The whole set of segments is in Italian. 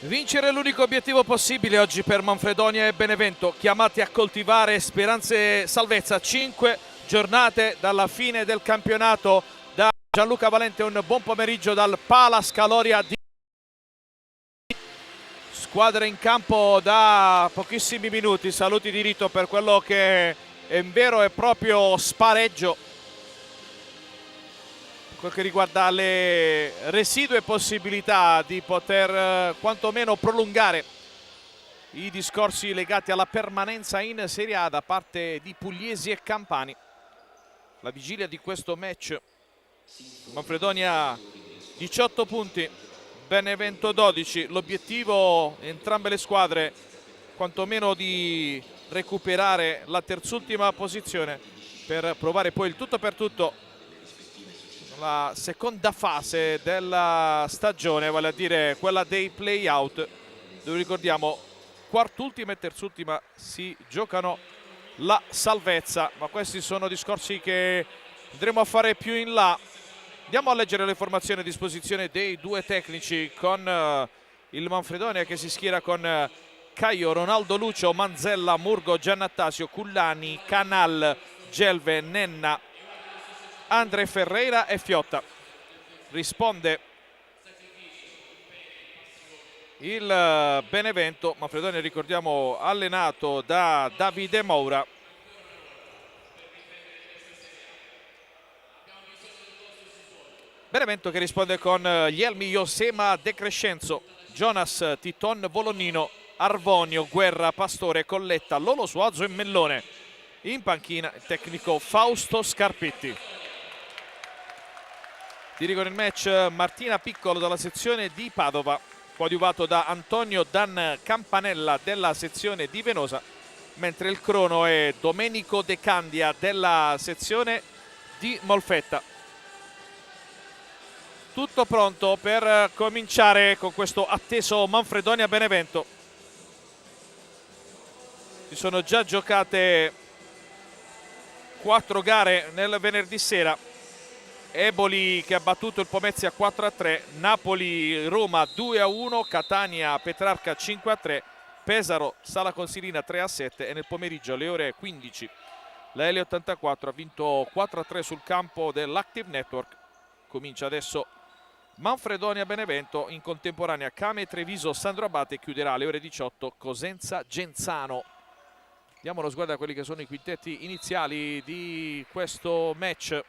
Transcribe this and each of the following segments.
Vincere è l'unico obiettivo possibile oggi per Manfredonia e Benevento, chiamati a coltivare speranze salvezza. 5 giornate dalla fine del campionato. Da Gianluca Valente un buon pomeriggio dal Palace Caloria di squadra in campo da pochissimi minuti. Saluti di rito per quello che è un vero e proprio spareggio quel che riguarda le residue possibilità di poter quantomeno prolungare i discorsi legati alla permanenza in Serie A da parte di Pugliesi e Campani. La vigilia di questo match, Manfredonia 18 punti, Benevento 12, l'obiettivo entrambe le squadre quantomeno di recuperare la terzultima posizione per provare poi il tutto per tutto la seconda fase della stagione, vale a dire quella dei play-out, dove ricordiamo quart'ultima e terzultima si giocano la salvezza, ma questi sono discorsi che andremo a fare più in là. Andiamo a leggere le formazioni a disposizione dei due tecnici, con il Manfredonia che si schiera con Caio, Ronaldo, Lucio, Manzella, Murgo, Giannattasio, Cullani, Canal, Gelve, Nenna, Andre Ferreira e Fiotta. Risponde il Benevento, Manfredonia ricordiamo allenato da Davide Moura. Benevento che risponde con Jelmi, Josema, De Crescenzo, Jonas, Titon, Volonnino, Arvonio, Guerra, Pastore, Colletta, Lolo Suazo e Mellone. In panchina il tecnico Fausto Scarpitti. Dirigono il match Martina Piccolo dalla sezione di Padova, coadiuvato da Antonio Dan Campanella della sezione di Venosa, mentre il crono è Domenico De Candia della sezione di Molfetta. Tutto pronto per cominciare con questo atteso Manfredonia-Benevento. Si sono già giocate 4 gare nel venerdì sera. Eboli che ha battuto il Pomezia 4-3, Napoli-Roma 2-1, Catania-Petrarca 5-3, Pesaro Sala Consilina 3-7 e nel pomeriggio alle ore 15 la L84 ha vinto 4-3 sul campo dell'Active Network. Comincia adesso Manfredonia-Benevento, in contemporanea Came Treviso Sandro Abate, chiuderà alle ore 18 Cosenza Genzano. Diamo uno sguardo a quelli che sono i quintetti iniziali di questo match,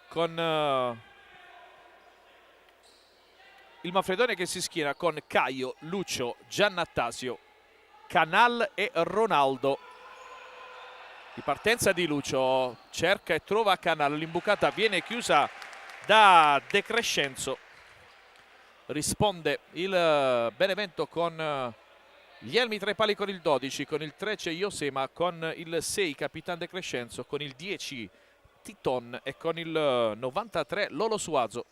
con il Manfredonia che si schiera con Caio, Lucio, Giannattasio, Canal e Ronaldo. Di partenza di Lucio, cerca e trova Canal, l'imbucata viene chiusa da De Crescenzo. Risponde il Benevento con gli elmi tra i pali con il 12, con il 3 c'è Josema, con il 6 Capitan De Crescenzo, con il 10 Titon e con il 93 Lolo Suazo.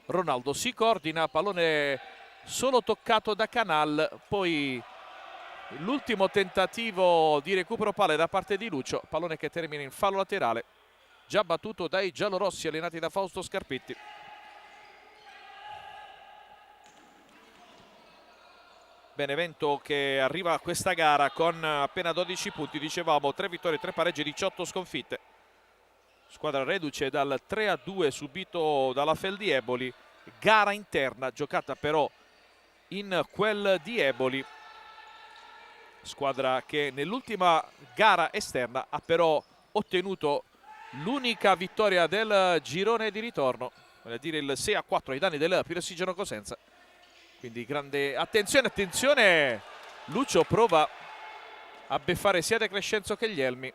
Ronaldo si coordina, pallone solo toccato da Canal, poi l'ultimo tentativo di recupero palle da parte di Lucio, pallone che termina in fallo laterale, già battuto dai giallorossi allenati da Fausto Scarpetti. Benevento che arriva a questa gara con appena 12 punti, dicevamo 3 vittorie, 3 pareggi, 18 sconfitte. Squadra reduce dal 3-2 subito dalla Fel di Eboli, gara interna giocata però in quel di Eboli, squadra che nell'ultima gara esterna ha però ottenuto l'unica vittoria del girone di ritorno, vale a dire il 6-4 ai danni del Pirossigeno Cosenza. Quindi grande attenzione, attenzione, Lucio prova a beffare sia De Crescenzo che gli elmi.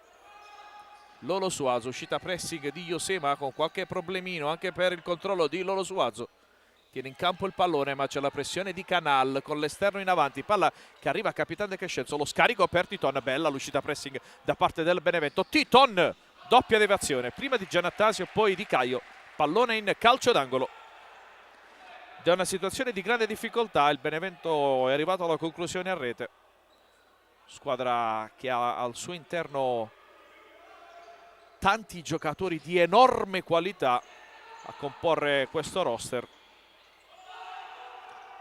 Lolo Suazo, uscita pressing di Josema con qualche problemino anche per il controllo di Lolo Suazo. Tiene in campo il pallone ma c'è la pressione di Canal con l'esterno in avanti, palla che arriva a Capitan De Crescenzo, lo scarico per Titon, bella l'uscita pressing da parte del Benevento. Titon, doppia deviazione, prima di Giannattasio poi di Caio, pallone in calcio d'angolo. Da una situazione di grande difficoltà il Benevento è arrivato alla conclusione a rete. Squadra che ha al suo interno tanti giocatori di enorme qualità a comporre questo roster.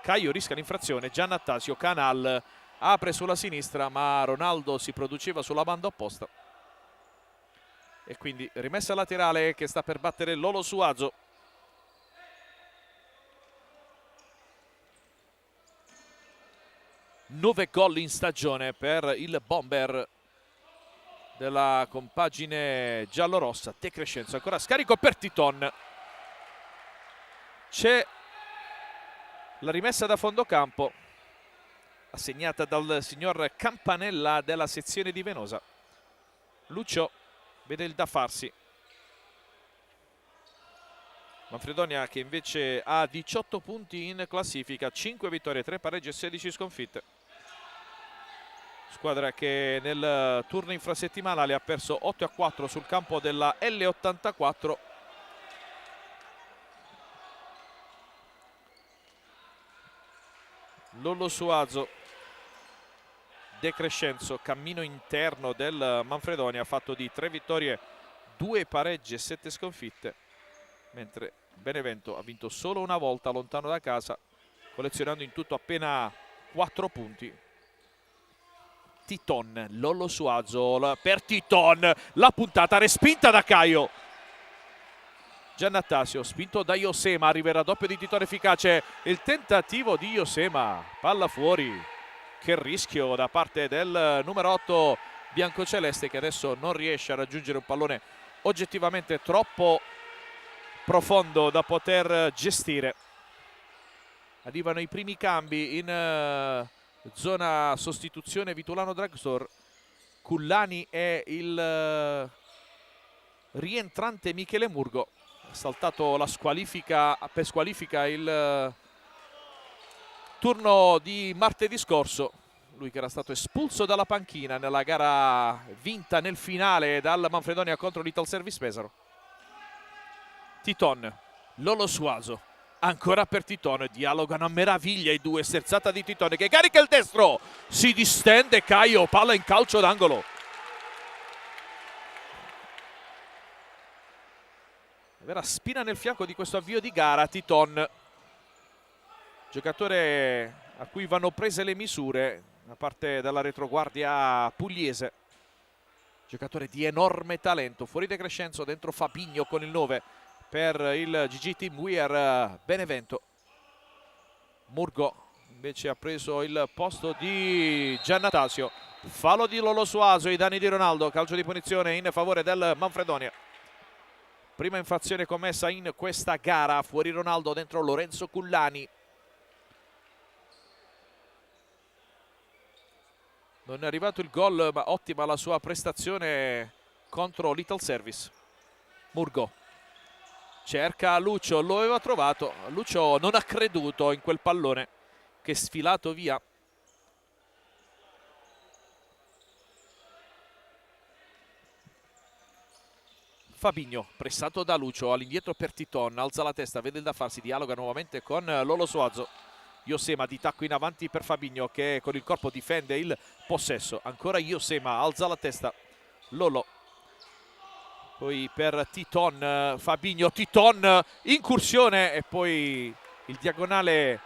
Caio rischia l'infrazione, Giannattasio, Canal apre sulla sinistra ma Ronaldo si produceva sulla banda opposta e quindi rimessa laterale che sta per battere Lolo Suazo. Nove gol in stagione per il bomber della compagine giallorossa. De Crescenzo, ancora scarico per Titon. C'è la rimessa da fondo campo assegnata dal signor Campanella della sezione di Venosa. Lucio vede il da farsi. Manfredonia che invece ha 18 punti in classifica, 5 vittorie, 3 pareggi e 16 sconfitte. Squadra che nel turno infrasettimanale ha perso 8-4 sul campo della L84. Lolo Suazo, De Crescenzo, cammino interno del Manfredonia, fatto di 3 vittorie, 2 pareggi e 7 sconfitte, mentre Benevento ha vinto solo una volta lontano da casa, collezionando in tutto appena 4 punti. Titon, Lolo Suazo per Titon, la puntata respinta da Caio. Giannattasio, spinto da Iosema, arriverà doppio di Titon efficace, il tentativo di Iosema, palla fuori. Che rischio da parte del numero 8 biancoceleste, che adesso non riesce a raggiungere un pallone oggettivamente troppo profondo da poter gestire. Arrivano i primi cambi in zona sostituzione Vitulano Dragstore. Cullani è il rientrante Michele Murgo. Ha saltato la squalifica, per squalifica il turno di martedì scorso. Lui che era stato espulso dalla panchina nella gara vinta nel finale dal Manfredonia contro l'Ital Service Pesaro. Titon, Lolo Suazo, ancora per Titon, dialogano a meraviglia i due, sterzata di Titon che carica il destro, si distende Caio, palla in calcio d'angolo. Vera spina nel fianco di questo avvio di gara Titon, giocatore a cui vanno prese le misure da parte della retroguardia pugliese, giocatore di enorme talento. Fuori De Crescenzo, dentro Fabinho con il 9 per il GG Team Wear Benevento. Murgo invece ha preso il posto di Giannattasio, fallo di Lolo Suazo ai danni di Ronaldo, calcio di punizione in favore del Manfredonia. Prima infrazione commessa in questa gara, fuori Ronaldo, dentro Lorenzo Cullani. Non è arrivato il gol, ma ottima la sua prestazione contro l'Ital Service. Murgo cerca Lucio, lo aveva trovato. Lucio non ha creduto in quel pallone che è sfilato via. Fabinho, pressato da Lucio, all'indietro per Titon, alza la testa, vede il da farsi, dialoga nuovamente con Lolo Suazo. Iosema di tacco in avanti per Fabinho che con il corpo difende il possesso. Ancora Iosema, alza la testa, Lolo. Poi per Titon, Fabinho, Titon, incursione e poi il diagonale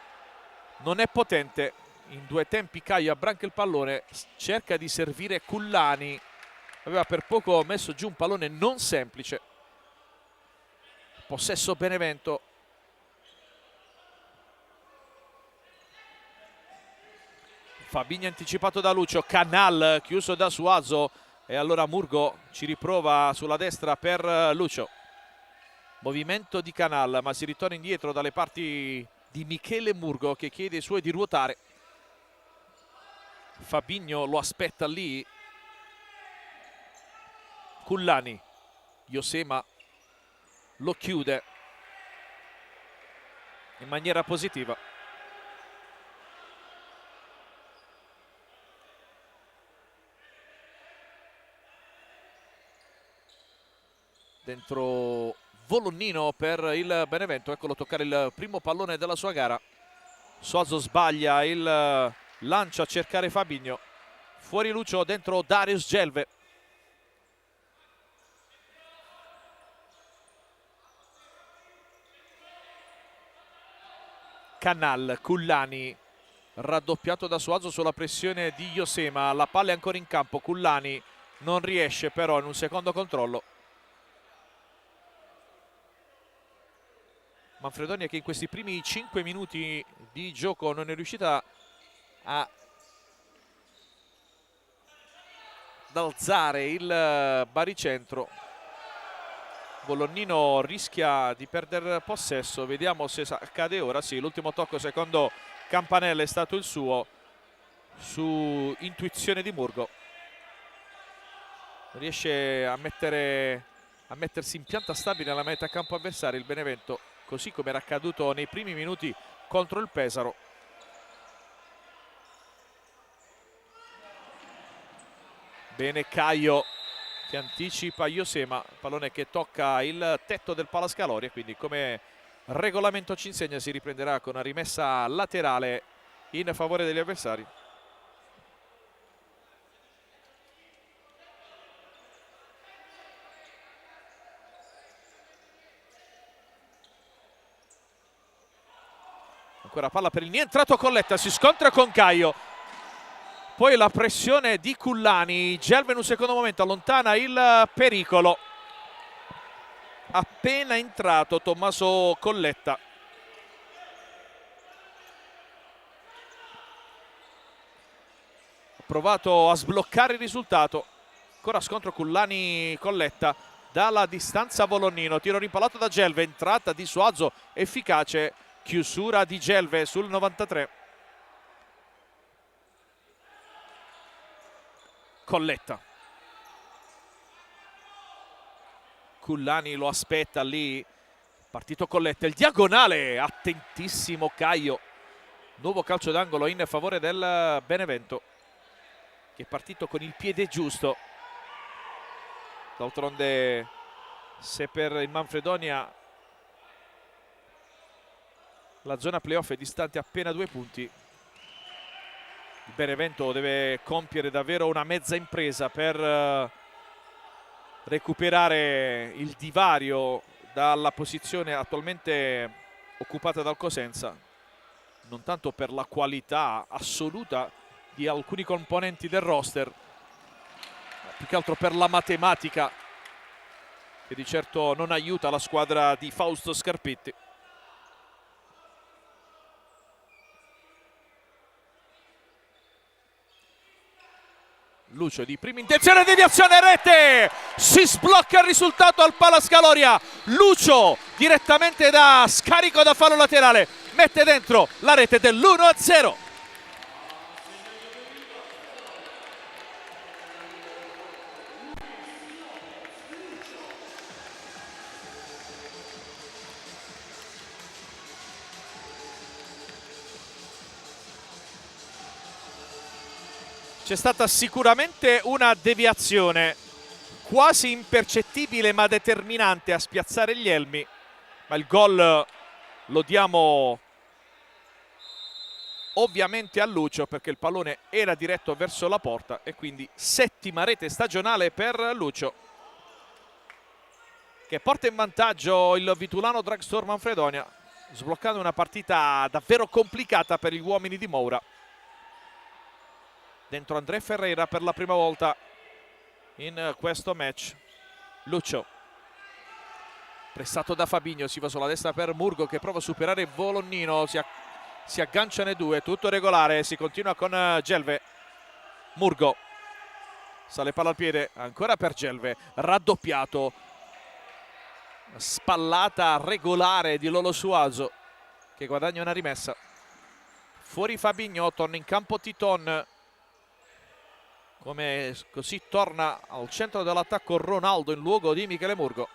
non è potente. In due tempi Caio abbranca il pallone, cerca di servire Cullani. Aveva per poco messo giù un pallone non semplice. Possesso Benevento. Fabinho anticipato da Lucio, Canal chiuso da Suazo e allora Murgo ci riprova sulla destra per Lucio. Movimento di Canal, ma si ritorna indietro dalle parti di Michele Murgo che chiede ai suoi di ruotare. Fabinho lo aspetta lì. Cullani, Iosema lo chiude in maniera positiva. Dentro Volonnino per il Benevento, eccolo toccare il primo pallone della sua gara. Suazo sbaglia il lancio a cercare Fabinho. Fuori Lucio, dentro Darius Gelve. Canal. Cullani raddoppiato da Suazo sulla pressione di Josema, la palla è ancora in campo, Cullani non riesce però in un secondo controllo. Manfredonia che in questi primi 5 minuti di gioco non è riuscita ad alzare il baricentro. Bolonnino rischia di perdere possesso, vediamo se accade ora. Sì, l'ultimo tocco secondo Campanella è stato il suo, su intuizione di Murgo. Riesce a mettersi in pianta stabile alla metà campo avversario il Benevento, così come era accaduto nei primi minuti contro il Pesaro. Bene Caio che anticipa Josema, pallone che tocca il tetto del Palascalori e quindi come regolamento ci insegna si riprenderà con una rimessa laterale in favore degli avversari. Ancora palla per il nientrato Colletta, si scontra con Caio. Poi la pressione di Cullani, Gelve in un secondo momento allontana il pericolo. Appena entrato Tommaso Colletta. Ha provato a sbloccare il risultato. Ancora scontro Cullani-Colletta dalla distanza Bolonnino. Tiro rimpallato da Gelve, entrata di Suazo efficace. Chiusura di Gelve sul 93. Colletta. Cullani lo aspetta lì. Partito Colletta. Il diagonale. Attentissimo Caio. Nuovo calcio d'angolo in favore del Benevento, che è partito con il piede giusto. D'altronde, se per il Manfredonia la zona playoff è distante appena 2 punti, il Benevento deve compiere davvero una mezza impresa per recuperare il divario dalla posizione attualmente occupata dal Cosenza, non tanto per la qualità assoluta di alcuni componenti del roster, ma più che altro per la matematica che di certo non aiuta la squadra di Fausto Scarpitti. Lucio di prima intenzione, deviazione, rete, si sblocca il risultato al Palascaloria. Lucio direttamente da scarico da fallo laterale mette dentro la rete dell'1-0. C'è stata sicuramente una deviazione quasi impercettibile ma determinante a spiazzare gli elmi, ma il gol lo diamo ovviamente a Lucio perché il pallone era diretto verso la porta e quindi 7ª rete stagionale per Lucio, che porta in vantaggio il Vitulano Drugstore Manfredonia, sbloccando una partita davvero complicata per gli uomini di Moura. Dentro André Ferreira per la prima volta in questo match. Lucio, pressato da Fabinho, si va sulla destra per Murgo che prova a superare Bolonnino, si agganciano i due, tutto regolare, si continua con Gelve. Murgo, sale palla al piede, ancora per Gelve, raddoppiato, spallata regolare di Lolo Suazo che guadagna una rimessa. Fuori Fabinho, torna in campo Titon. Come così torna al centro dell'attacco Ronaldo in luogo di Michele Murgo.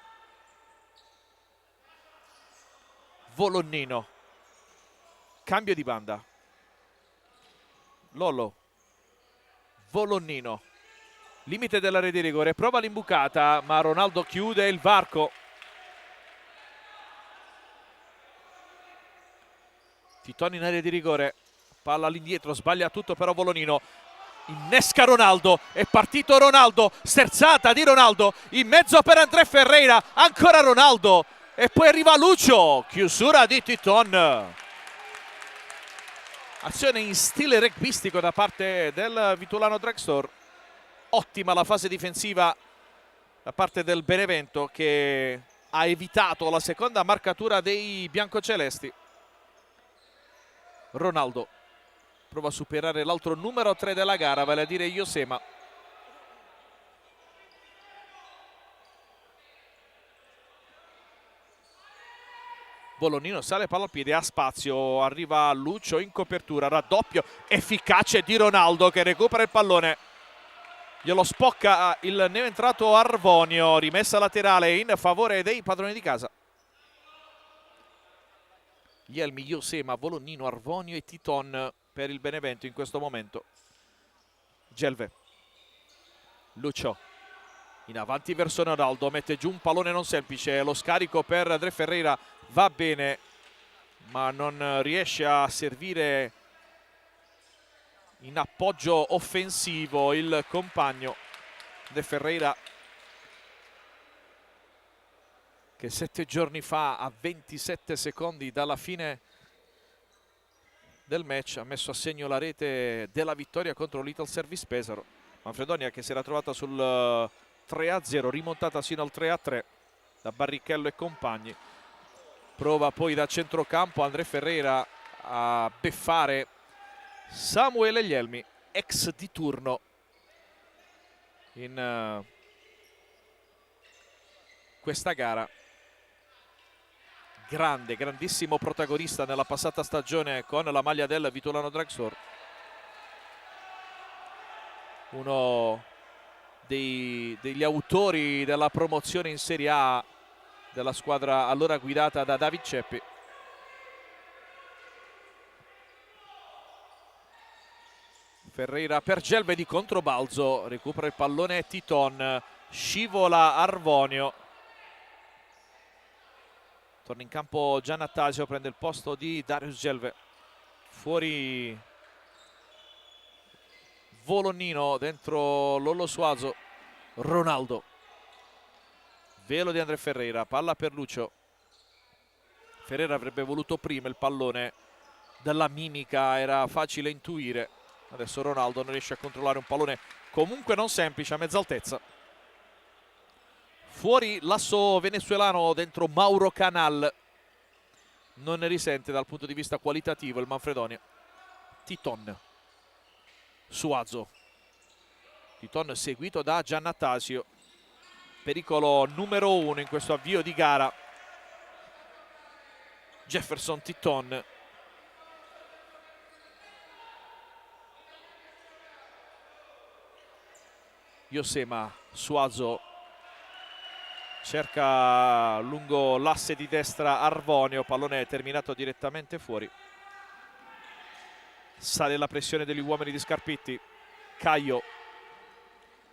Bolonnino, cambio di banda. Lollo, Bolonnino, limite dell'area di rigore, prova l'imbucata ma Ronaldo chiude il varco. Titon in area di rigore, palla all'indietro, sbaglia tutto però Bolonnino. Innesca Ronaldo, è partito Ronaldo, sterzata di Ronaldo, in mezzo per André Ferreira, ancora Ronaldo e poi arriva Lucio, chiusura di Titon. Azione in stile rugbyistico da parte del Vitulano Dragstore. Ottima la fase difensiva da parte del Benevento, che ha evitato la seconda marcatura dei biancocelesti. Ronaldo prova a superare l'altro numero 3 della gara, vale a dire Iosema. Bolognino sale, palla al piede, ha spazio, arriva Lucio in copertura, raddoppio efficace di Ronaldo che recupera il pallone. Glielo spocca il neoentrato Arvonio, rimessa laterale in favore dei padroni di casa. Ielmi, Iosema, Bolognino, Arvonio e Titon per il Benevento in questo momento. Gelve. Lucio. In avanti verso Ronaldo, mette giù un pallone non semplice, lo scarico per André Ferreira va bene, ma non riesce a servire in appoggio offensivo il compagno. André Ferreira, che 7 giorni fa, a 27 secondi dalla fine del match, ha messo a segno la rete della vittoria contro Little Service Pesaro. Manfredonia, che si era trovata sul 3-0, rimontata sino al 3-3 da Barrichello e compagni. Prova poi da centrocampo André Ferreira a beffare Samuele Ielmi, ex di turno in questa gara. Grandissimo protagonista nella passata stagione con la maglia del Vitulano Dragstore. Uno degli autori della promozione in Serie A della squadra allora guidata da David Ceppi. Ferreira per Gelve di controbalzo, recupera il pallone Titon, scivola Arvonio. Torna in campo Giannattasio, prende il posto di Darius Gelve. Fuori Volognino, dentro Lollo Suazo. Ronaldo. Velo di André Ferreira, palla per Lucio. Ferreira avrebbe voluto prima il pallone, dalla mimica era facile intuire. Adesso Ronaldo non riesce a controllare un pallone comunque non semplice, a mezza altezza. Fuori l'asso venezuelano, dentro Mauro Canal. Non ne risente dal punto di vista qualitativo il Manfredonia. Titon. Suazo. Titon seguito da Giannattasio. Pericolo numero 1 in questo avvio di gara. Jefferson Titon. Iosema, Suazo cerca lungo l'asse di destra Arvonio, pallone terminato direttamente fuori. Sale la pressione degli uomini di Scarpitti. Caio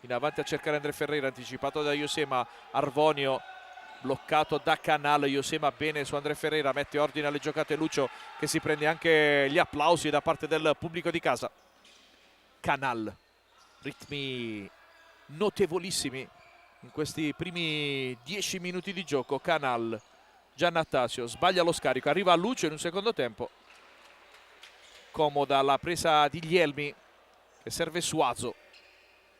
in avanti a cercare André Ferreira, anticipato da Iosema. Arvonio bloccato da Canal. Iosema bene su André Ferreira, mette ordine alle giocate Lucio, che si prende anche gli applausi da parte del pubblico di casa. Canal, ritmi notevolissimi in questi primi 10 minuti di gioco. Canal, Giannattasio sbaglia lo scarico, arriva a Lucio in un secondo tempo. Comoda la presa di Ielmi, che serve Suazo,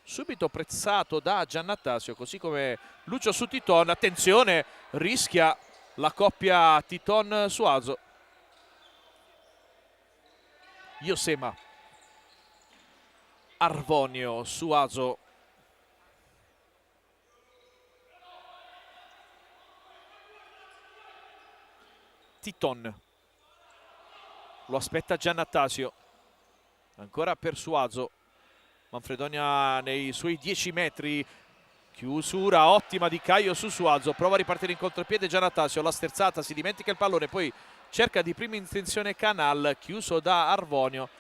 subito prezzato da Giannattasio, così come Lucio su Titon. Attenzione, rischia la coppia Titon-Suazo. Iosema, Arvonio, Suazo. Titon, lo aspetta Giannattasio, ancora per Suazo. Manfredonia nei suoi 10 metri, chiusura ottima di Caio su Suazo, prova a ripartire in contropiede Giannattasio, la sterzata, si dimentica il pallone, poi cerca di prima intenzione Canal, chiuso da Arvonio.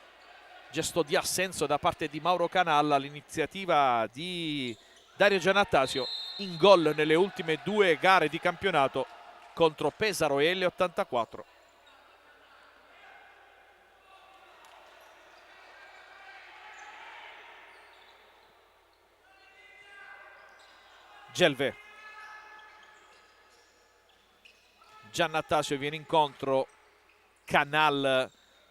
Gesto di assenso da parte di Mauro Canal all'iniziativa di Dario Giannattasio, in gol nelle ultime 2 gare di campionato contro Pesaro e L84. Gelve. Giannattasio viene incontro. Canal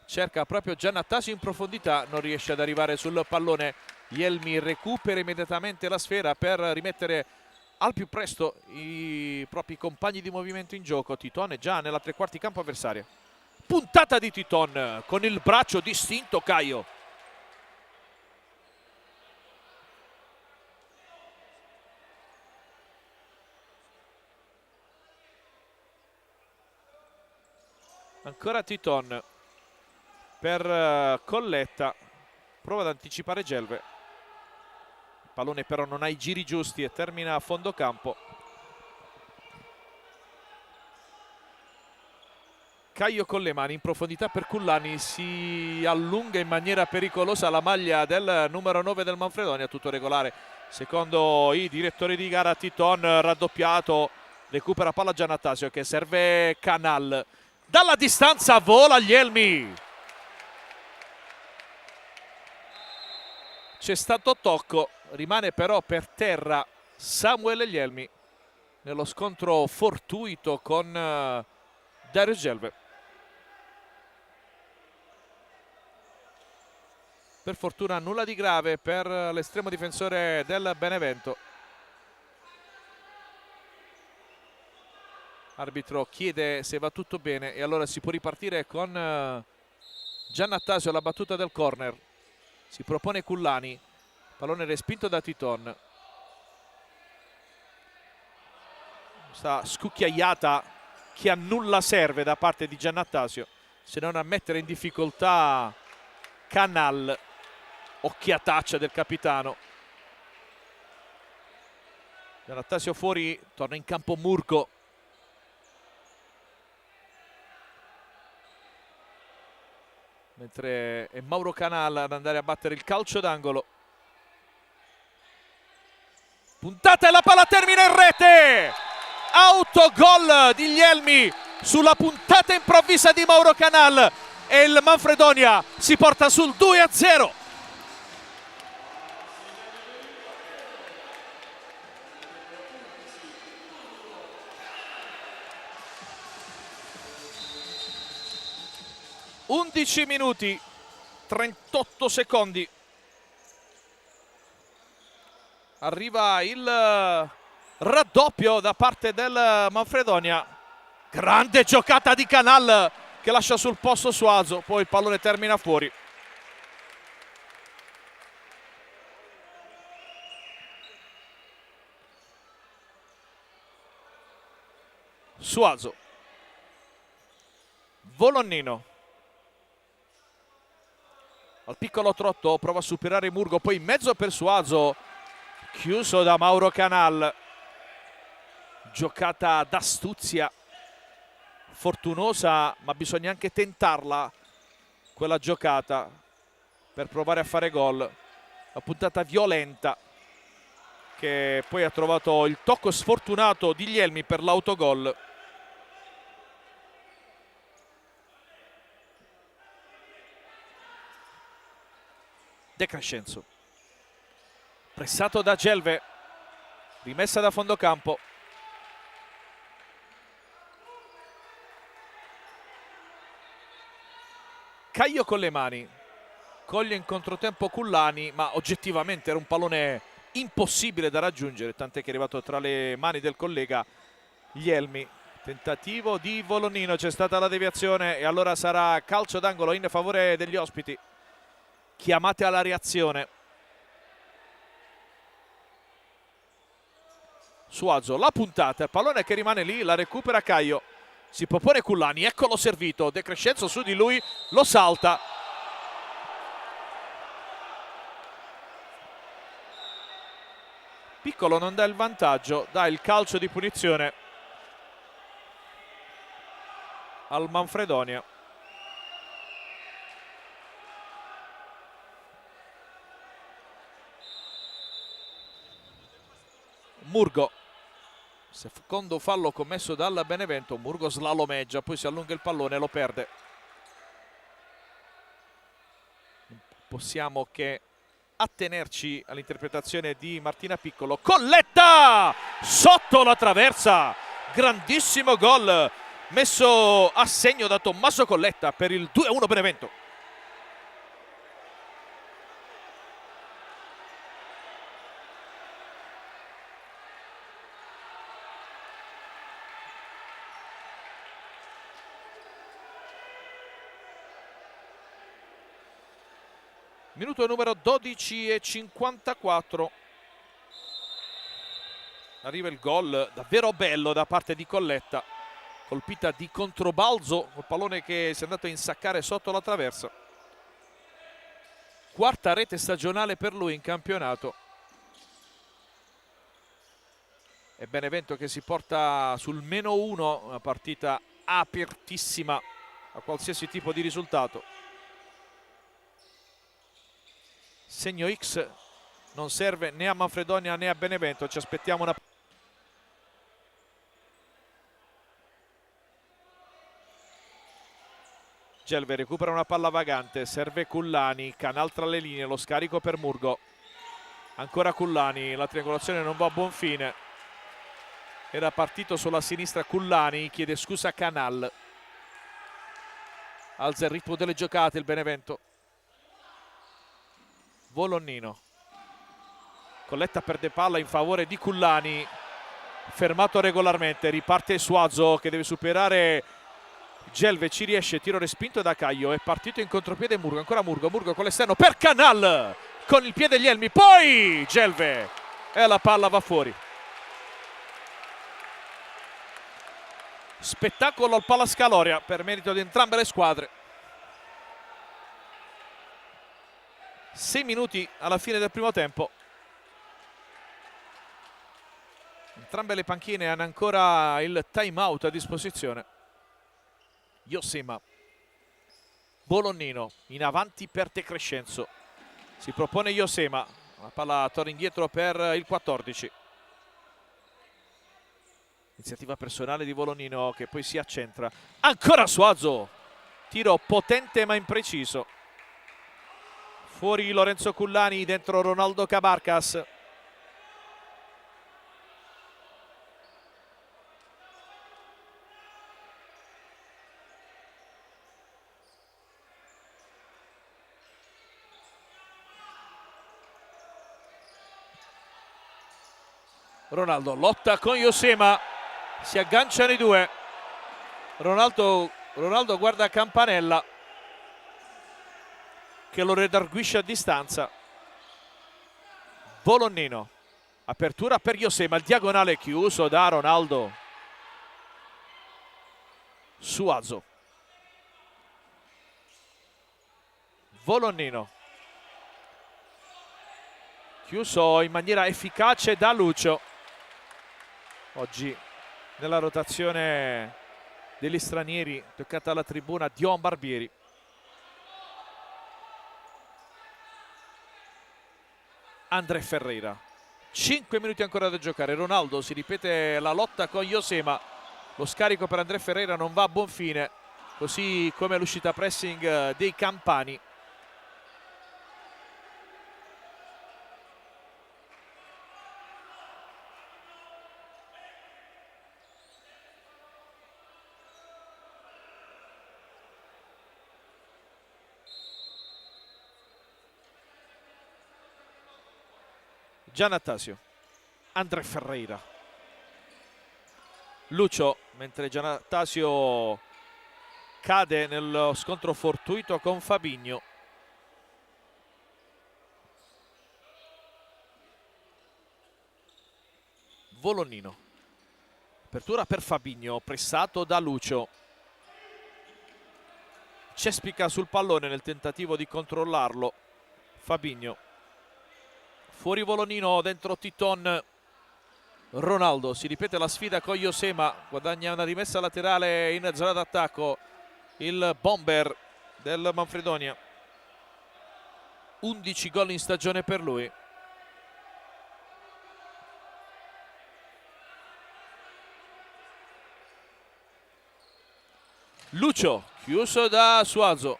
cerca proprio Giannattasio in profondità, non riesce ad arrivare sul pallone. Jelmi recupera immediatamente la sfera per rimettere al più presto i propri compagni di movimento in gioco. Titon è già nella tre quarti campo avversaria. Puntata di Titon con il braccio distinto Caio. Ancora Titon per Colletta, prova ad anticipare Gelve. Il pallone però non ha i giri giusti e termina a fondo campo. Caio con le mani in profondità per Cullani, si allunga in maniera pericolosa la maglia del numero 9 del Manfredonia, tutto regolare secondo i direttori di gara. Titon raddoppiato, recupera palla Giannattasio che serve Canal. Dalla distanza vola Jelmi. C'è stato tocco, rimane però per terra Samuel Jelmi nello scontro fortuito con Darius Gelve. Per fortuna nulla di grave per l'estremo difensore del Benevento. Arbitro chiede se va tutto bene e allora si può ripartire con Giannattasio alla battuta del corner. Si propone Cullani, pallone respinto da Titon. Questa scucchiaiata che a nulla serve da parte di Giannattasio, se non a mettere in difficoltà Canal. Occhiataccia del capitano. Giannattasio fuori, torna in campo Murgo. Mentre è Mauro Canal ad andare a battere il calcio d'angolo. Puntata e la palla termina in rete! Autogol di Jelmi sulla puntata improvvisa di Mauro Canal e il Manfredonia si porta sul 2-0. (11 minuti 38 secondi). Arriva il raddoppio da parte del Manfredonia. Grande giocata di Canal che lascia sul posto Suazo, poi il pallone termina fuori. Suazo, Volonnino al piccolo trotto, prova a superare Murgo, poi in mezzo per Suazo, chiuso da Mauro Canal. Giocata d'astuzia, fortunosa, ma bisogna anche tentarla quella giocata per provare a fare gol. Una puntata violenta che poi ha trovato il tocco sfortunato di Jelmi per l'autogol. De Crescenzo, pressato da Gelve, rimessa da fondo campo. Caio con le mani, coglie in controtempo Cullani, ma oggettivamente era un pallone impossibile da raggiungere, tant'è che è arrivato tra le mani del collega Jelmi. Tentativo di Volonnino, c'è stata la deviazione e allora sarà calcio d'angolo in favore degli ospiti. Chiamate alla reazione. Suazo, la puntata, il pallone che rimane lì, la recupera Caio. Si propone Cullani, eccolo servito. De Crescenzo su di lui, lo salta. Piccolo non dà il vantaggio, dà il calcio di punizione al Manfredonia. Murgo, secondo fallo commesso dal Benevento. Murgo slalomeggia, poi si allunga il pallone e lo perde. Non possiamo che attenerci all'interpretazione di Martina Piccolo. Colletta sotto la traversa, grandissimo gol messo a segno da Tommaso Colletta per il 2-1 Benevento. Minuto numero 12:54. Arriva il gol davvero bello da parte di Colletta, colpita di controbalzo, col pallone che si è andato a insaccare sotto la traversa. Quarta rete stagionale per lui in campionato. E Benevento che si porta sul -1, una partita apertissima a qualsiasi tipo di risultato. Segno X non serve né a Manfredonia né a Benevento, ci aspettiamo una... Gelve recupera una palla vagante, serve Cullani, Canal tra le linee, lo scarico per Murgo. Ancora Cullani, la triangolazione non va a buon fine. Era partito sulla sinistra Cullani, chiede scusa a Canal. Alza il ritmo delle giocate il Benevento. Volonnino. Colletta perde palla in favore di Cullani, fermato regolarmente, riparte Suazo che deve superare Gelve, ci riesce, tiro respinto da Caio, è partito in contropiede Murgo, ancora Murgo con l'esterno per Canal, con il piede gli elmi, poi Gelve e la palla va fuori. Spettacolo al Palascaloria per merito di entrambe le squadre. 6 minuti alla fine del primo tempo. Entrambe le panchine hanno ancora il time out a disposizione. Josema. Volonnino in avanti per De Crescenzo. Si propone Josema. La palla torna indietro per il 14. Iniziativa personale di Volonnino che poi si accentra. Ancora Suazo. Tiro potente ma impreciso. Fuori Lorenzo Cullani, dentro Ronaldo Cabarcas. Ronaldo lotta con Josema, si agganciano i due. Ronaldo guarda Campanella che lo redarguisce a distanza. Volonnino, apertura per Josema, il diagonale chiuso da Ronaldo. Suazo. Volonnino. Chiuso in maniera efficace da Lucio. Oggi nella rotazione degli stranieri toccata alla tribuna Dion Barbieri. André Ferreira. 5 minuti ancora da giocare. Ronaldo, si ripete la lotta con Josema. Lo scarico per André Ferreira non va a buon fine, così come l'uscita pressing dei Campani. Giannattasio, André Ferreira, Lucio, mentre Giannattasio cade nello scontro fortuito con Fabinho. Volonnino, apertura per Fabinho, pressato da Lucio. Cespica sul pallone nel tentativo di controllarlo Fabinho. Fuori Volonnino, dentro Titon. Ronaldo, si ripete la sfida con Josema, guadagna una rimessa laterale in zona d'attacco il bomber del Manfredonia. 11 gol in stagione per lui. Lucio, chiuso da Suazo.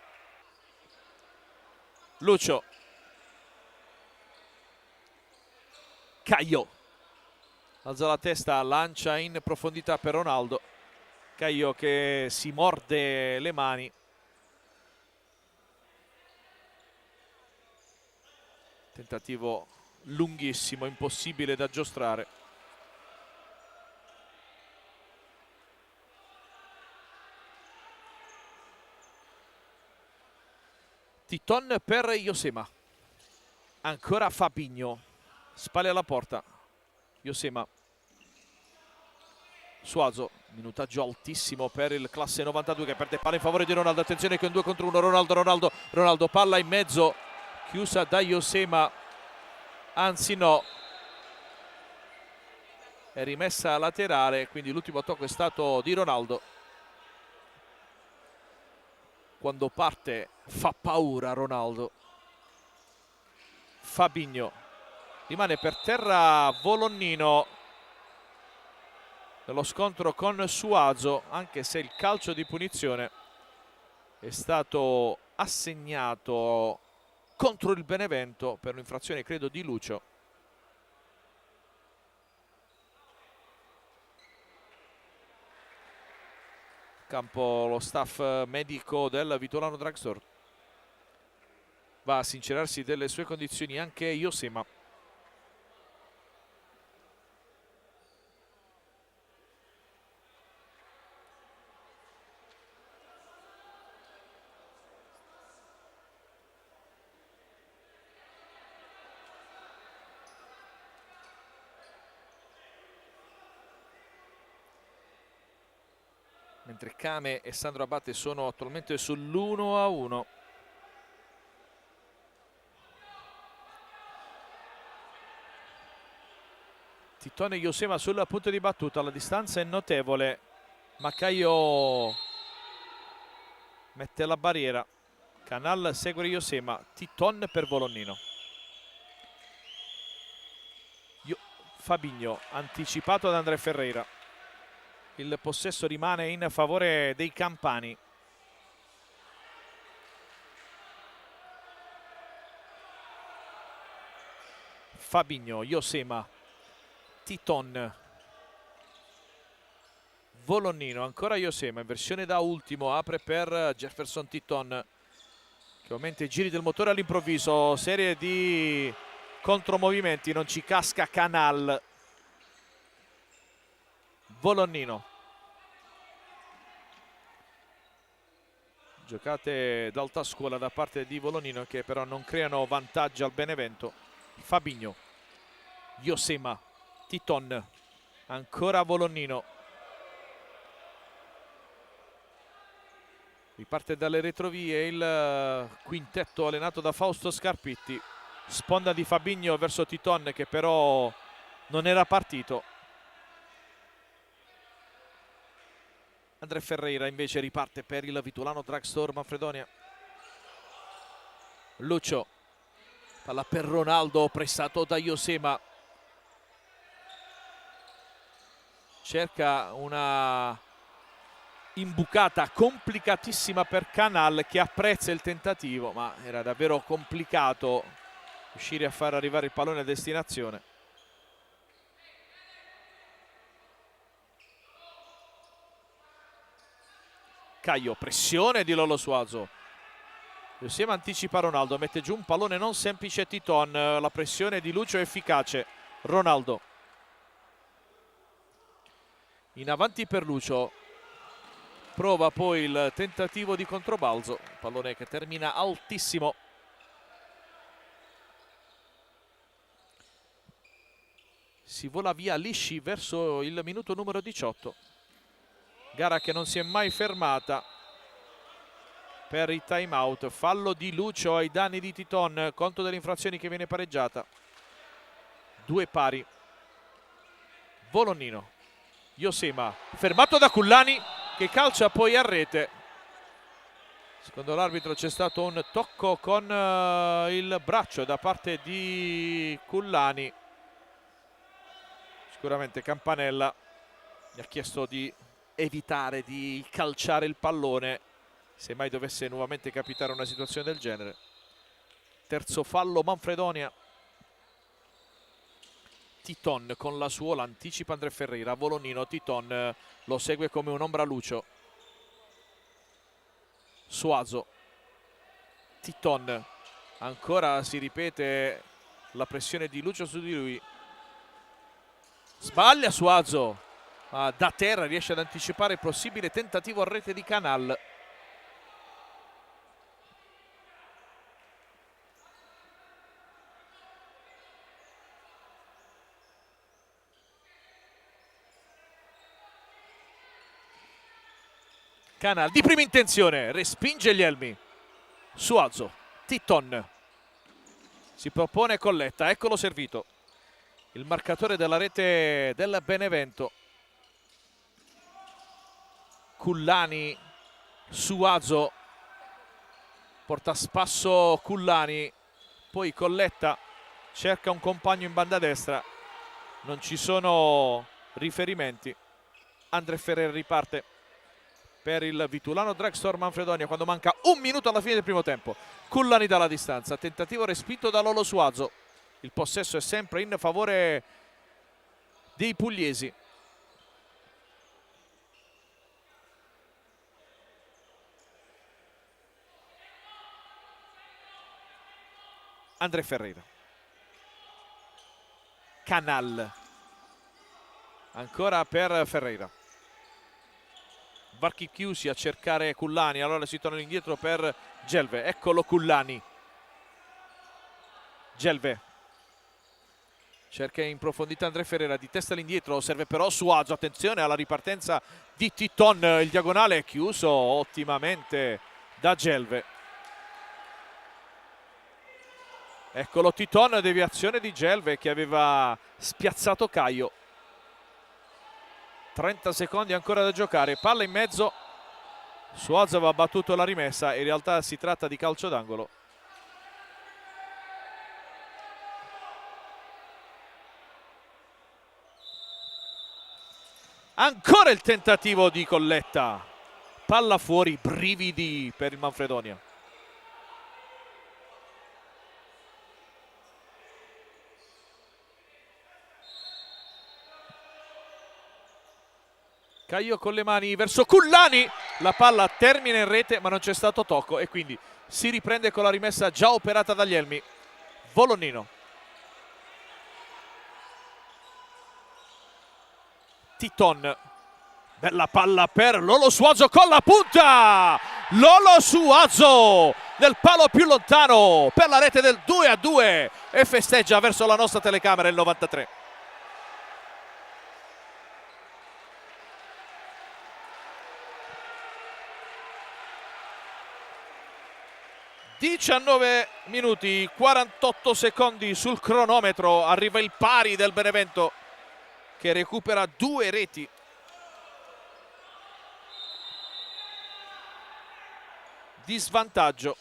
Lucio. Caio. Alza la testa, lancia in profondità per Ronaldo. Caio che si morde le mani. Tentativo lunghissimo, impossibile da giostrare. Titon per Josema. Ancora Fabinho, spalle alla porta, Josema, Suazo, minutaggio altissimo per il classe 92 che perde palla in favore di Ronaldo. Attenzione che è un 2 contro 1, Ronaldo, palla in mezzo, chiusa da Josema, anzi no, è rimessa laterale, quindi l'ultimo tocco è stato di Ronaldo. Quando parte fa paura Ronaldo. Fabinho, rimane per terra Volonnino nello scontro con Suazo, anche se il calcio di punizione è stato assegnato contro il Benevento per un'infrazione credo di Lucio. Campo lo staff medico del Vitolano Drugstore, va a sincerarsi delle sue condizioni anche Josema. Mentre Kame e Sandro Abate sono attualmente sull'1-1. Titon e Josema sul punto di battuta, la distanza è notevole. Maccaio mette la barriera, Canal segue Josema, Titon per Volonnino. Fabinho anticipato da André Ferreira. Il possesso rimane in favore dei campani. Fabinho, Josema, Titon, Volonnino, ancora Josema in versione da ultimo, apre per Jefferson Titon che aumenta i giri del motore all'improvviso, serie di contromovimenti, non ci casca Canal. Volonnino, giocate d'alta scuola da parte di Volonnino che però non creano vantaggio al Benevento. Fabinho, Josema, Titon, ancora Volonnino, riparte dalle retrovie il quintetto allenato da Fausto Scarpitti, sponda di Fabinho verso Titon che però non era partito. André Ferreira invece riparte per il Vitulano Drugstore Manfredonia. Lucio, palla per Ronaldo, pressato da Josema, cerca una imbucata complicatissima per Canal che apprezza il tentativo, ma era davvero complicato riuscire a far arrivare il pallone a destinazione. Caio, pressione di Lolo Suazo. Josema anticipa Ronaldo, mette giù un pallone non semplice Titon, la pressione di Lucio è efficace. Ronaldo in avanti per Lucio, prova poi il tentativo di controbalzo, pallone che termina altissimo. Si vola via lisci verso il minuto numero 18. Gara che non si è mai fermata per i time out. Fallo di Lucio ai danni di Titon, conto delle infrazioni che viene pareggiata. Due pari. Volonnino, Josema, fermato da Cullani che calcia poi a rete. Secondo l'arbitro c'è stato un tocco con il braccio da parte di Cullani. Sicuramente Campanella gli ha chiesto di evitare di calciare il pallone se mai dovesse nuovamente capitare una situazione del genere. Terzo fallo Manfredonia. Titon con la suola, anticipa André Ferreira. Volonnino, Titon lo segue come un'ombra Lucio. Suazo, Titon, ancora si ripete la pressione di Lucio su di lui. Sbaglia Suazo, ma da terra riesce ad anticipare il possibile tentativo a rete di Canal. Canal di prima intenzione, respinge gli elmi. Suazo, Titon. Si propone Colletta, eccolo servito. Il marcatore della rete del Benevento. Cullani, Suazo. Porta a spasso Cullani. Poi Colletta cerca un compagno in banda destra. Non ci sono riferimenti. Andre Ferrer riparte per il Vitulano Dragstore Manfredonia quando manca un minuto alla fine del primo tempo. Cullani dalla distanza, tentativo respinto da Lolo Suazo. Il possesso è sempre in favore dei pugliesi. Andre Ferreira. Canal. Ancora per Ferreira. Varchi chiusi a cercare Cullani, allora si torna indietro per Gelve. Eccolo Cullani. Gelve. Cerca in profondità Andre Ferreira, di testa all'indietro, serve però Suazo. Attenzione alla ripartenza di Titon. Il diagonale è chiuso ottimamente da Gelve. Eccolo Titon, deviazione di Gelve che aveva spiazzato Caio. 30 secondi ancora da giocare, palla in mezzo. Suazo aveva battuto la rimessa, in realtà si tratta di calcio d'angolo. Ancora il tentativo di Colletta. Palla fuori, brividi per il Manfredonia. Caio con le mani verso Cullani. La palla termina in rete ma non c'è stato tocco e quindi si riprende con la rimessa già operata dagli elmi. Volonnino. Titon. Bella palla per Lolo Suazo con la punta. Lolo Suazo nel palo più lontano per la rete del 2-2 e festeggia verso la nostra telecamera il 93. (19 minuti 48 secondi sul cronometro). Arriva il pari del Benevento che recupera 2 reti. Di svantaggio.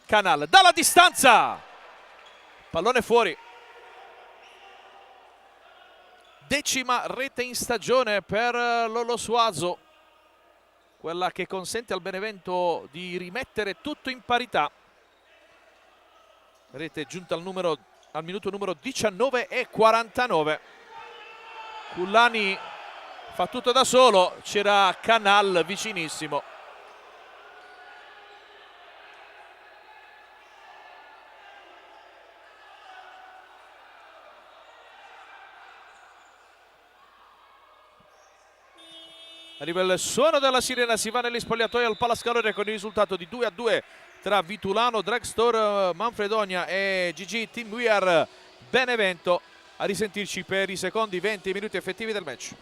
Canal dalla distanza. Pallone fuori. 10ª rete in stagione per Lolo Suazo. Quella che consente al Benevento di rimettere tutto in parità. Rete giunta al minuto numero 19 e 49. Cullani fa tutto da solo, c'era Canal vicinissimo. Arriva il suono della sirena, si va negli spogliatoi al Palascalore con il risultato di 2-2 tra Vitulano Dragstore Manfredonia e GG Team We Are Benevento. A risentirci per i secondi 20 minuti effettivi del match.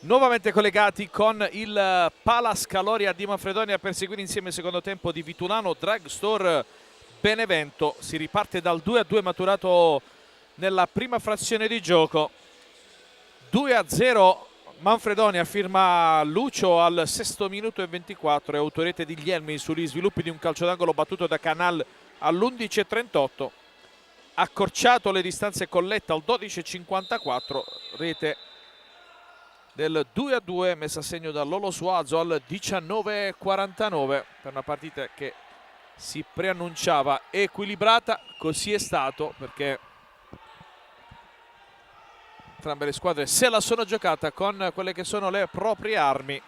Nuovamente collegati con il Palace Caloria di Manfredonia per seguire insieme il secondo tempo di Vitulano Drugstore Benevento. Si riparte dal 2-2 maturato nella prima frazione di gioco. 2-0 Manfredonia, firma Lucio al 6° minuto e 24 e autorete di Guglielmi sugli sviluppi di un calcio d'angolo battuto da Canal all'11:38. Accorciato le distanze con Letta al 12:54, rete del 2-2 messa a segno da Lolo Suazo al 19:49 per una partita che si preannunciava equilibrata. Così è stato, perché entrambe le squadre se la sono giocata con quelle che sono le proprie armi,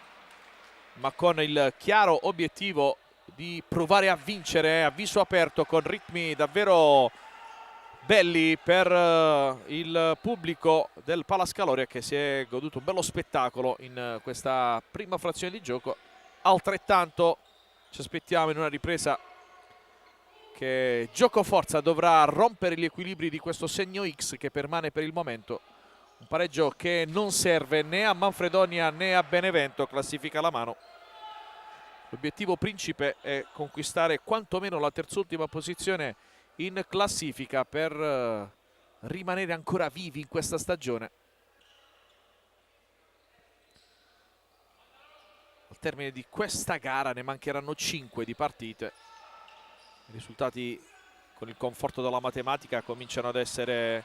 ma con il chiaro obiettivo di provare a vincere a viso aperto, con ritmi davvero belli per il pubblico del Palace Caloria, che si è goduto un bello spettacolo in questa prima frazione di gioco. Altrettanto ci aspettiamo in una ripresa che gioco forza dovrà rompere gli equilibri di questo segno X che permane per il momento. Un pareggio che non serve né a Manfredonia né a Benevento, classifica alla mano. L'obiettivo principe è conquistare quantomeno la terzultima posizione in classifica per rimanere ancora vivi in questa stagione. Al termine di questa gara ne mancheranno 5 di partite. I risultati, con il conforto della matematica, cominciano ad essere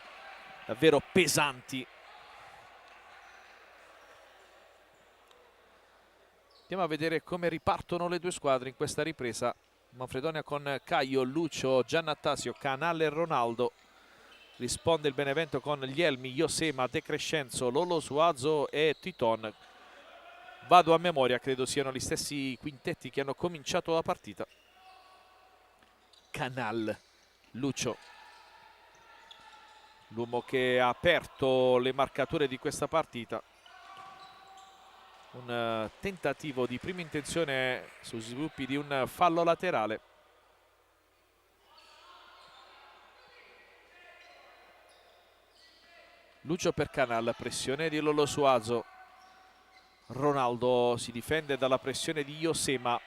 davvero pesanti. Andiamo a vedere come ripartono le due squadre in questa ripresa. Manfredonia con Caio, Lucio, Giannattasio, Canale e Ronaldo. Risponde il Benevento con Guglielmi, Josema, De Crescenzo, Lolo Suazo e Titon. Vado a memoria, credo siano gli stessi quintetti che hanno cominciato la partita. Canal, Lucio, l'uomo che ha aperto le marcature di questa partita. Un tentativo di prima intenzione sui sviluppi di un fallo laterale. Lucio per Canal, pressione di Lolo Suazo. Ronaldo si difende dalla pressione di Josema.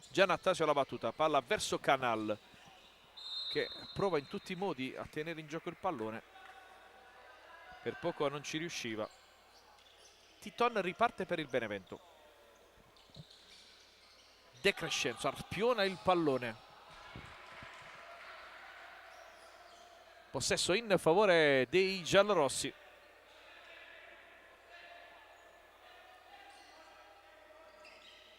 Giannattasio alla battuta, palla verso Canal, che prova in tutti i modi a tenere in gioco il pallone. Per poco non ci riusciva. Titon riparte per il Benevento. De Crescenzo arpiona il pallone. Possesso in favore dei giallorossi.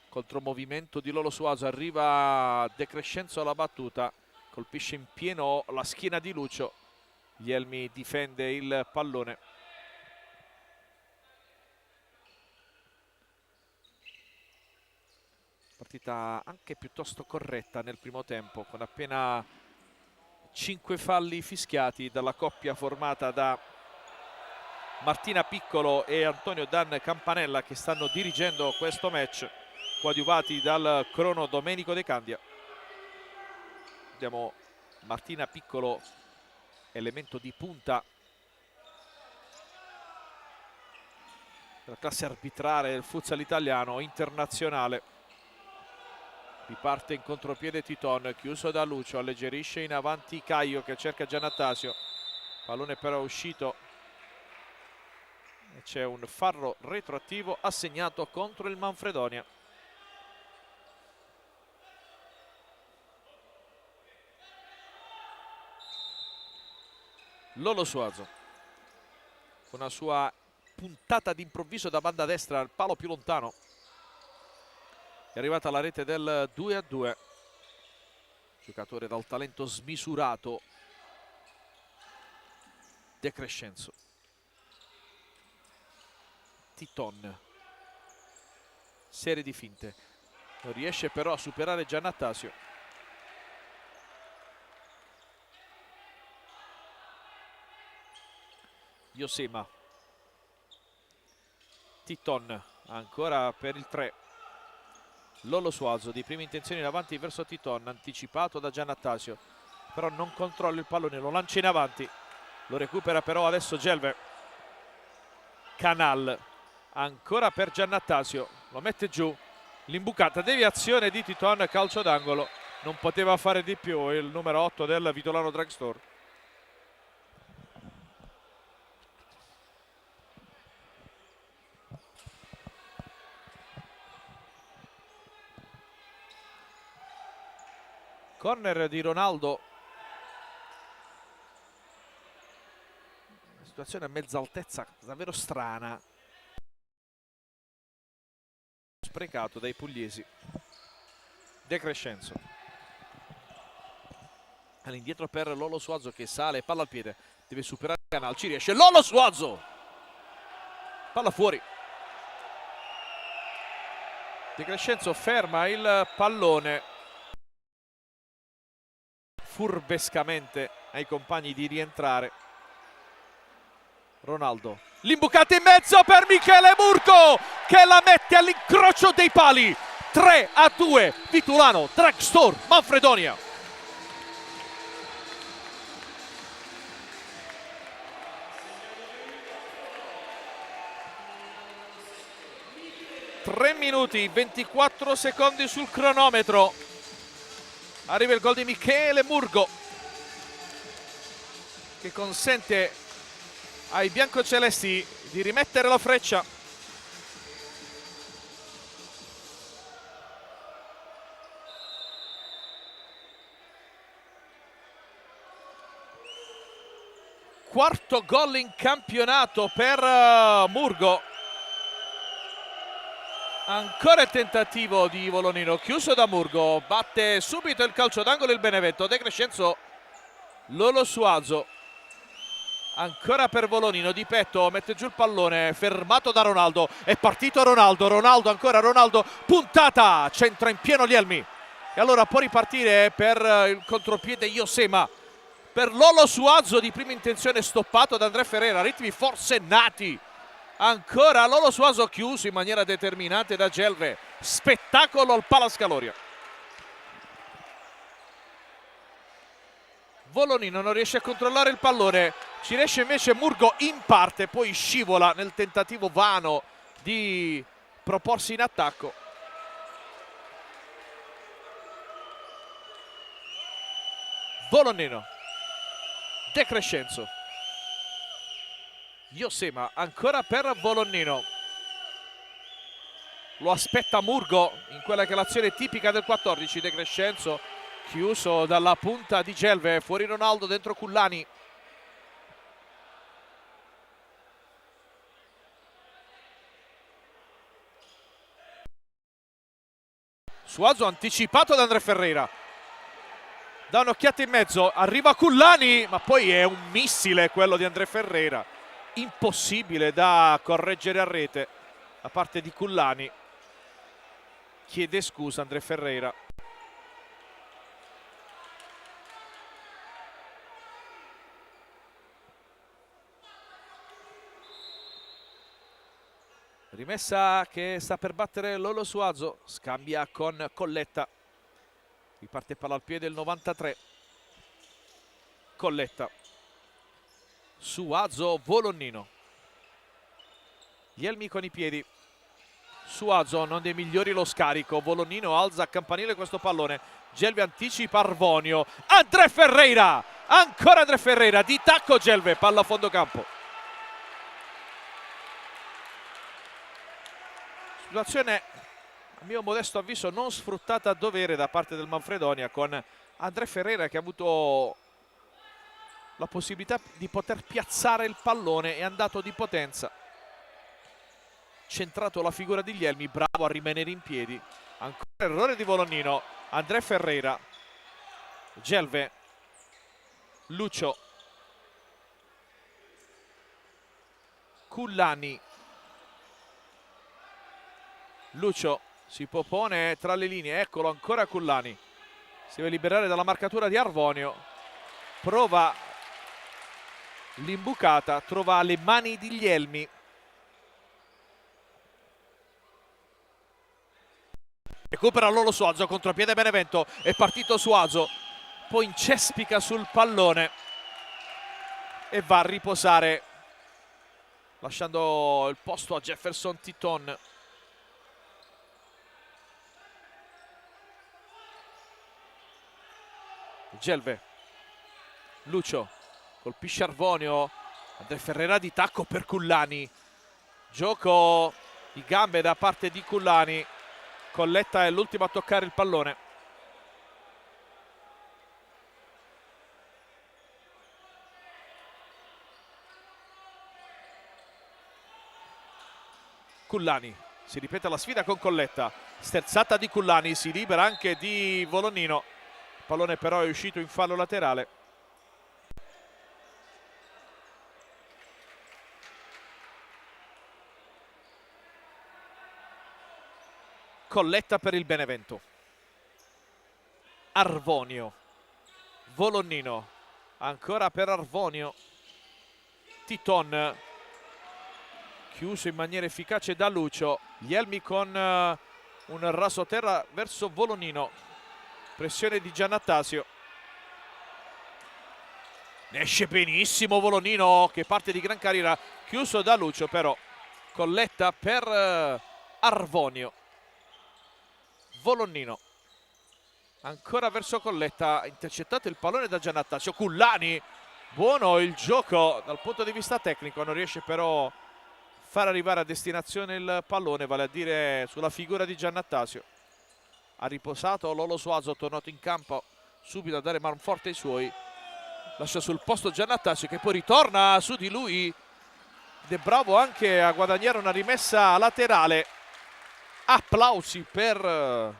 Contromovimento di Lolo Suazo, arriva De Crescenzo alla battuta, colpisce in pieno la schiena di Lucio. Guglielmi difende il pallone. Partita anche piuttosto corretta nel primo tempo, con appena 5 falli fischiati dalla coppia formata da Martina Piccolo e Antonio Dan Campanella, che stanno dirigendo questo match, coadiuvati dal crono Domenico De Candia. Vediamo Martina Piccolo, elemento di punta della classe arbitrale del futsal italiano internazionale. Riparte in contropiede Titon, chiuso da Lucio, alleggerisce in avanti Caio che cerca Giannattasio. Pallone però uscito e c'è un fallo retroattivo assegnato contro il Manfredonia. Lolo Suazo con una sua puntata d'improvviso da banda destra al palo più lontano. È arrivata la rete del 2-2. Giocatore dal talento smisurato, De Crescenzo. Titon, serie di finte, non riesce però a superare Giannattasio. Josema, Titon ancora per il 3. Lolo Suazo di prime intenzioni in avanti verso Titon, anticipato da Giannattasio, però non controlla il pallone, lo lancia in avanti, lo recupera però adesso Gelve. Canal ancora per Giannattasio, lo mette giù, l'imbucata, deviazione di Titon, calcio d'angolo, non poteva fare di più il numero 8 del Vitolano Drugstore. Corner di Ronaldo, situazione a mezza altezza davvero strana, sprecato dai pugliesi. De Crescenzo all'indietro per Lolo Suazo che sale, palla al piede, deve superare il Canal, ci riesce Lolo Suazo, palla fuori. De Crescenzo ferma il pallone, furbescamente ai compagni di rientrare. Ronaldo, l'imbucata in mezzo per Michele Murgo che la mette all'incrocio dei pali. 3-2, Vitulano Drugstore Manfredonia. Tre minuti 24 secondi sul cronometro. Arriva il gol di Michele Murgo che consente ai biancocelesti di rimettere la freccia. Quarto gol in campionato per Murgo. Ancora il tentativo di Volonino, chiuso da Murgo, batte subito il calcio d'angolo il Benevento. De Crescenzo, Lolo Suazo, ancora per Volonino, di petto, mette giù il pallone, fermato da Ronaldo, è partito Ronaldo, Ronaldo ancora, Ronaldo, puntata, centra in pieno Lielmi. E allora può ripartire per il contropiede Iosema, per Lolo Suazo di prima intenzione stoppato da André Ferreira, ritmi forsennati. Ancora Lolo Suazo chiuso in maniera determinante da Gelve, spettacolo al Palascaloria. Volonino non riesce a controllare il pallone, ci riesce invece Murgo in parte, poi scivola nel tentativo vano di proporsi in attacco. Volonino, De Crescenzo, Iosema ancora per Volonino, lo aspetta Murgo in quella che è l'azione tipica del 14. De Crescenzo chiuso dalla punta di Gelve, fuori Ronaldo, dentro Cullani. Suazo anticipato da André Ferreira, dà un'occhiata in mezzo, arriva Cullani, ma poi è un missile quello di André Ferreira, impossibile da correggere a rete da parte di Cullani. Chiede scusa André Ferreira. Rimessa che sta per battere Lolo Suazo, scambia con Colletta. Riparte palla al piede il 93. Colletta. Suazo, Volonnino. Lielmi con i piedi. Suazo non dei migliori lo scarico. Volonnino alza a campanile questo pallone. Gelve anticipa Arvonio. André Ferreira! Ancora André Ferreira. Di tacco Gelve, palla a fondo campo. Situazione, a mio modesto avviso, non sfruttata a dovere da parte del Manfredonia, con André Ferreira che ha avuto la possibilità di poter piazzare il pallone, è andato di potenza, centrato la figura di Lielmi, bravo a rimanere in piedi. Ancora errore di Volonnino. André Ferreira, Gelve, Lucio, Cullani. Lucio si propone tra le linee, eccolo ancora Cullani, si deve liberare dalla marcatura di Arvonio, prova l'imbucata, trova le mani di Lielmi Recupera Lolo Suazo, contropiede Benevento, è partito Suazo, poi incespica sul pallone e va a riposare, lasciando il posto a Jefferson Titon. Gelve, Lucio, colpisce Arvonio, Andrea Ferrera di tacco per Cullani, gioco di gambe da parte di Cullani, Colletta è l'ultimo a toccare il pallone. Cullani, si ripete la sfida con Colletta, sterzata di Cullani, si libera anche di Volonnino, il pallone però è uscito in fallo laterale. Colletta per il Benevento, Arvonio, Volonnino, ancora per Arvonio, Titon, chiuso in maniera efficace da Lucio, Ielmi con un rasoterra verso Volonnino, pressione di Giannattasio, ne esce benissimo Volonnino che parte di gran carriera, chiuso da Lucio però, Colletta per Arvonio, Volonnino, ancora verso Colletta, intercettato il pallone da Giannattasio, Cullani, buono il gioco dal punto di vista tecnico, non riesce però a far arrivare a destinazione il pallone, vale a dire sulla figura di Giannattasio. Ha riposato Lolo Suazo, tornato in campo subito a dare man forte ai suoi, lascia sul posto Giannattasio che poi ritorna su di lui ed è bravo anche a guadagnare una rimessa laterale. Applausi per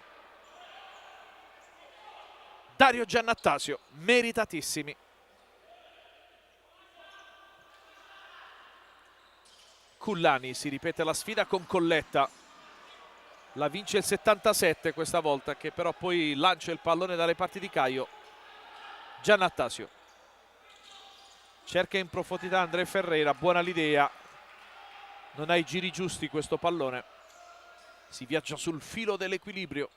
Dario Giannattasio, meritatissimi. Cullani, si ripete la sfida con Colletta, la vince il 77 questa volta, che però poi lancia il pallone dalle parti di Caio. Giannattasio cerca in profondità Andrea Ferreira, buona l'idea, non ha i giri giusti questo pallone. Si viaggia sul filo dell'equilibrio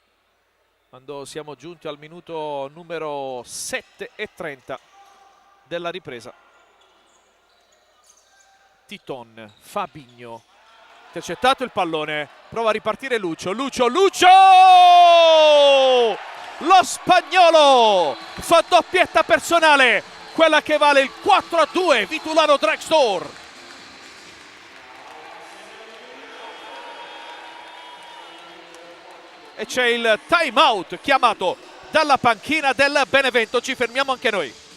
quando siamo giunti al minuto numero 7:30 della ripresa. Titon, Fabinho, intercettato il pallone, prova a ripartire Lucio, Lucio! Lo spagnolo fa doppietta personale, quella che vale il 4-2, Vitulano Drugstore. E c'è il time out chiamato dalla panchina del Benevento, ci fermiamo anche noi.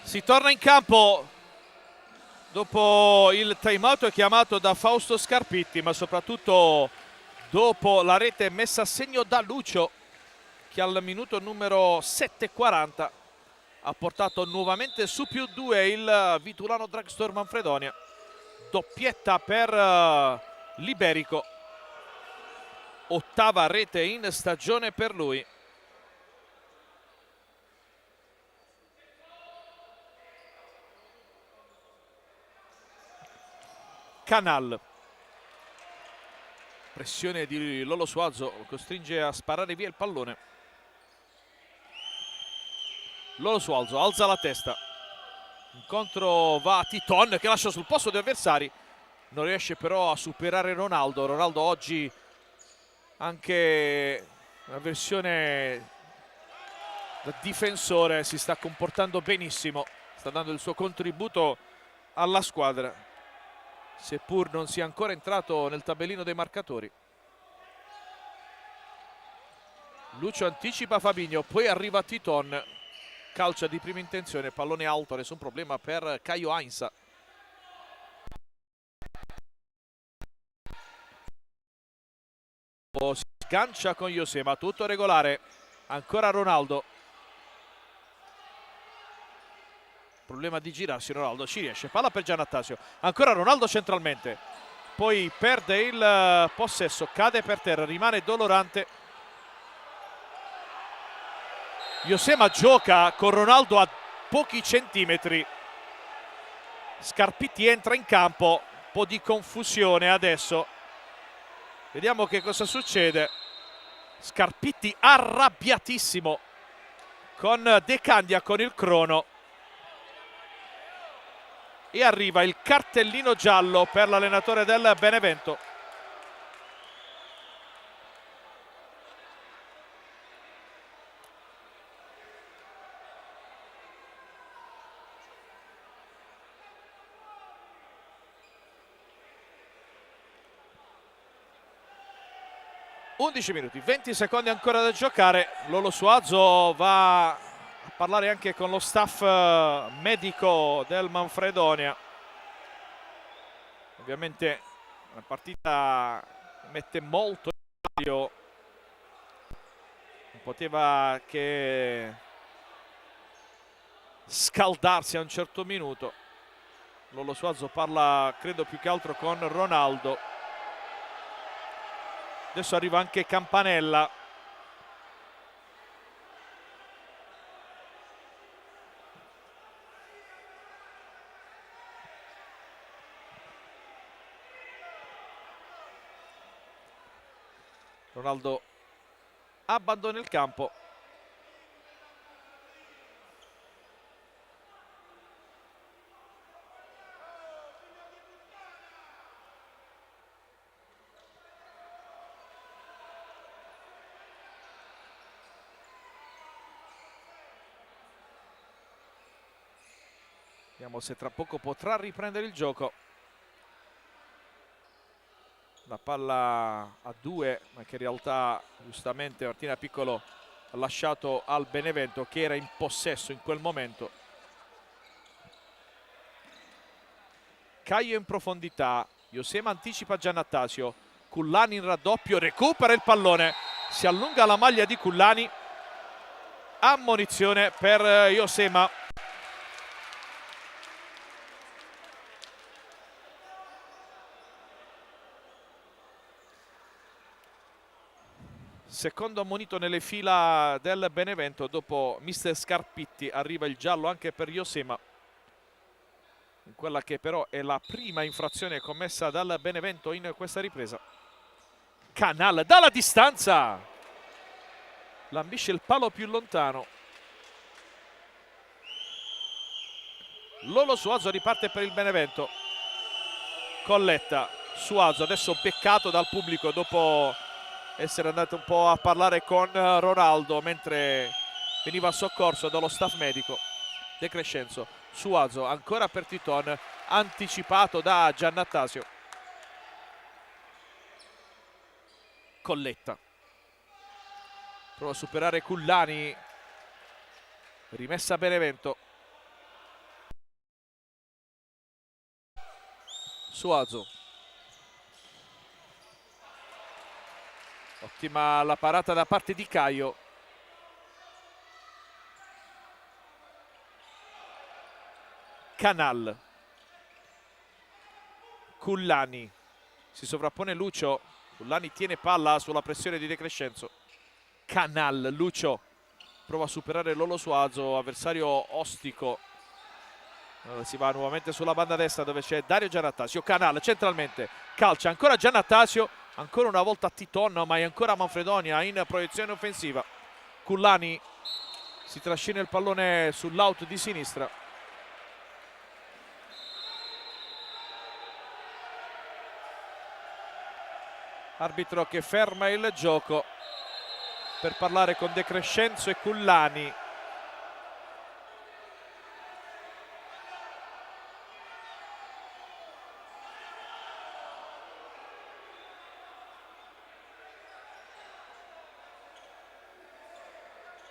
Si torna in campo dopo il time out chiamato da Fausto Scarpitti, ma soprattutto dopo la rete messa a segno da Lucio, che al minuto numero 7:40 ha portato nuovamente su +2 il Vitulano Drugstore Manfredonia. Doppietta per l'Iberico, ottava rete in stagione per lui. Canal, pressione di Lolo Suazo, lo costringe a sparare via il pallone. Lolo Suazo alza la testa, incontro va a Titon che lascia sul posto degli avversari, non riesce però a superare Ronaldo. Ronaldo oggi anche una versione da difensore, si sta comportando benissimo, sta dando il suo contributo alla squadra, seppur non sia ancora entrato nel tabellino dei marcatori. Lucio anticipa Fabinho, poi arriva Titon, calcia di prima intenzione, pallone alto, nessun problema per Caio Heinz. Si sgancia con Josema, tutto regolare, ancora Ronaldo. Problema di girarsi, Ronaldo ci riesce, palla per Giannattasio, ancora Ronaldo centralmente, poi perde il possesso, cade per terra, rimane Dolorante. Josema gioca con Ronaldo a pochi centimetri, Scarpitti entra in campo, un po' di confusione adesso, vediamo che cosa succede. Scarpitti arrabbiatissimo con De Candia con il crono e arriva il cartellino giallo per l'allenatore del Benevento. (11 minuti, 20 secondi ancora da giocare). Lolo Suazo va a parlare anche con lo staff medico del Manfredonia. Ovviamente la partita mette molto in serio, non poteva che scaldarsi a un certo minuto. Lolo Suazo parla, credo, più che altro con Ronaldo. Adesso arriva anche Campanella. Ronaldo abbandona il campo. Vediamo se tra poco potrà riprendere il gioco. La palla a due, ma che in realtà giustamente Martina Piccolo ha lasciato al Benevento, che era in possesso in quel momento. Caio in profondità, Josema anticipa Giannattasio, Cullani in raddoppio, recupera il pallone, si allunga la maglia di Cullani, ammonizione per Josema. Secondo ammonito nelle fila del Benevento, dopo mister Scarpitti arriva il giallo anche per Josema, in quella che però è la prima infrazione commessa dal Benevento in questa ripresa. Canal dalla distanza, lambisce il palo più lontano. Lolo Suazo riparte per il Benevento. Colletta, Suazo adesso beccato dal pubblico dopo essere andato un po' a parlare con Ronaldo mentre veniva soccorso dallo staff medico. De Crescenzo, Suazo ancora per Titon, anticipato da Giannattasio. Colletta prova a superare Cullani, rimessa Benevento. Suazo, ottima la parata da parte di Caio. Canal, Cullani, si sovrappone Lucio, Cullani tiene palla sulla pressione di De Crescenzo. Canal, Lucio prova a superare Lolo Suazo, avversario ostico. Allora si va nuovamente sulla banda destra dove c'è Dario Giannattasio. Canal centralmente, calcia ancora Giannattasio, ancora una volta Titon, ma è ancora Manfredonia in proiezione offensiva. Cullani si trascina il pallone sull'out di sinistra. Arbitro che ferma il gioco. per parlare con De Crescenzo e Cullani.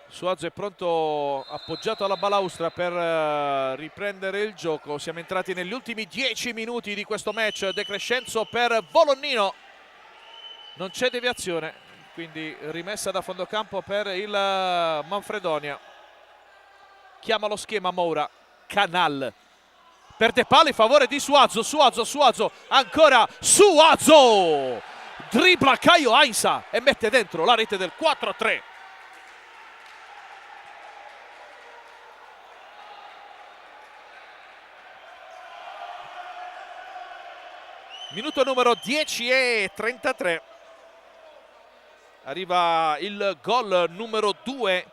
Suazo è pronto, appoggiato alla balaustra per riprendere il gioco. Siamo entrati negli ultimi 10 minuti di questo match. De Crescenzo per Volonnino. Non c'è deviazione, quindi rimessa da fondocampo per il Manfredonia. Chiama lo schema Moura. Canal. Perde palla in favore di Suazo. Suazo. Ancora Suazo. Dribbla Caio Ainsa e mette dentro la rete del 4-3. Minuto numero 10:33. Arriva il gol numero 2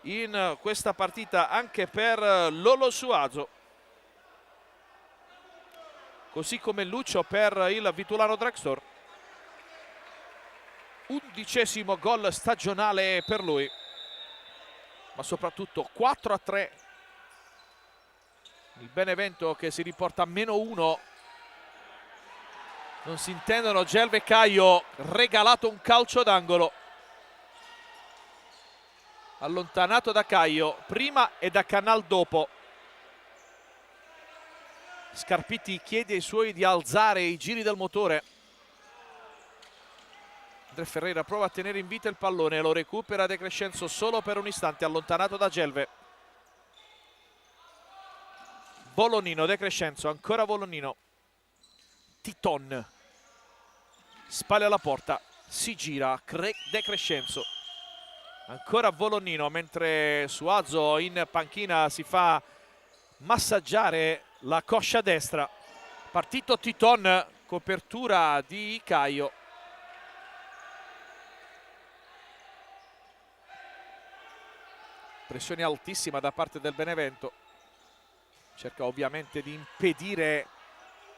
in questa partita anche per Lolo Suazo. Così come Lucio per il Vitulano Dragstore. 11° gol stagionale per lui. Ma soprattutto 4-3. Il Benevento che si riporta a -1. Non si intendono Gelve e Caio, regalato un calcio d'angolo. Allontanato da Caio prima e da Canal dopo. Scarpitti chiede ai suoi di alzare i giri del motore. André Ferreira prova a tenere in vita il pallone, lo recupera De Crescenzo solo per un istante, allontanato da Gelve. Volonnino, De Crescenzo, ancora Volonnino. Titon, spalle alla porta, si gira, De Crescenzo, ancora Volonnino, mentre Suazo in panchina si fa massaggiare la coscia destra. Partito Titon, copertura di Caio. Pressione altissima da parte del Benevento, cerca ovviamente di impedire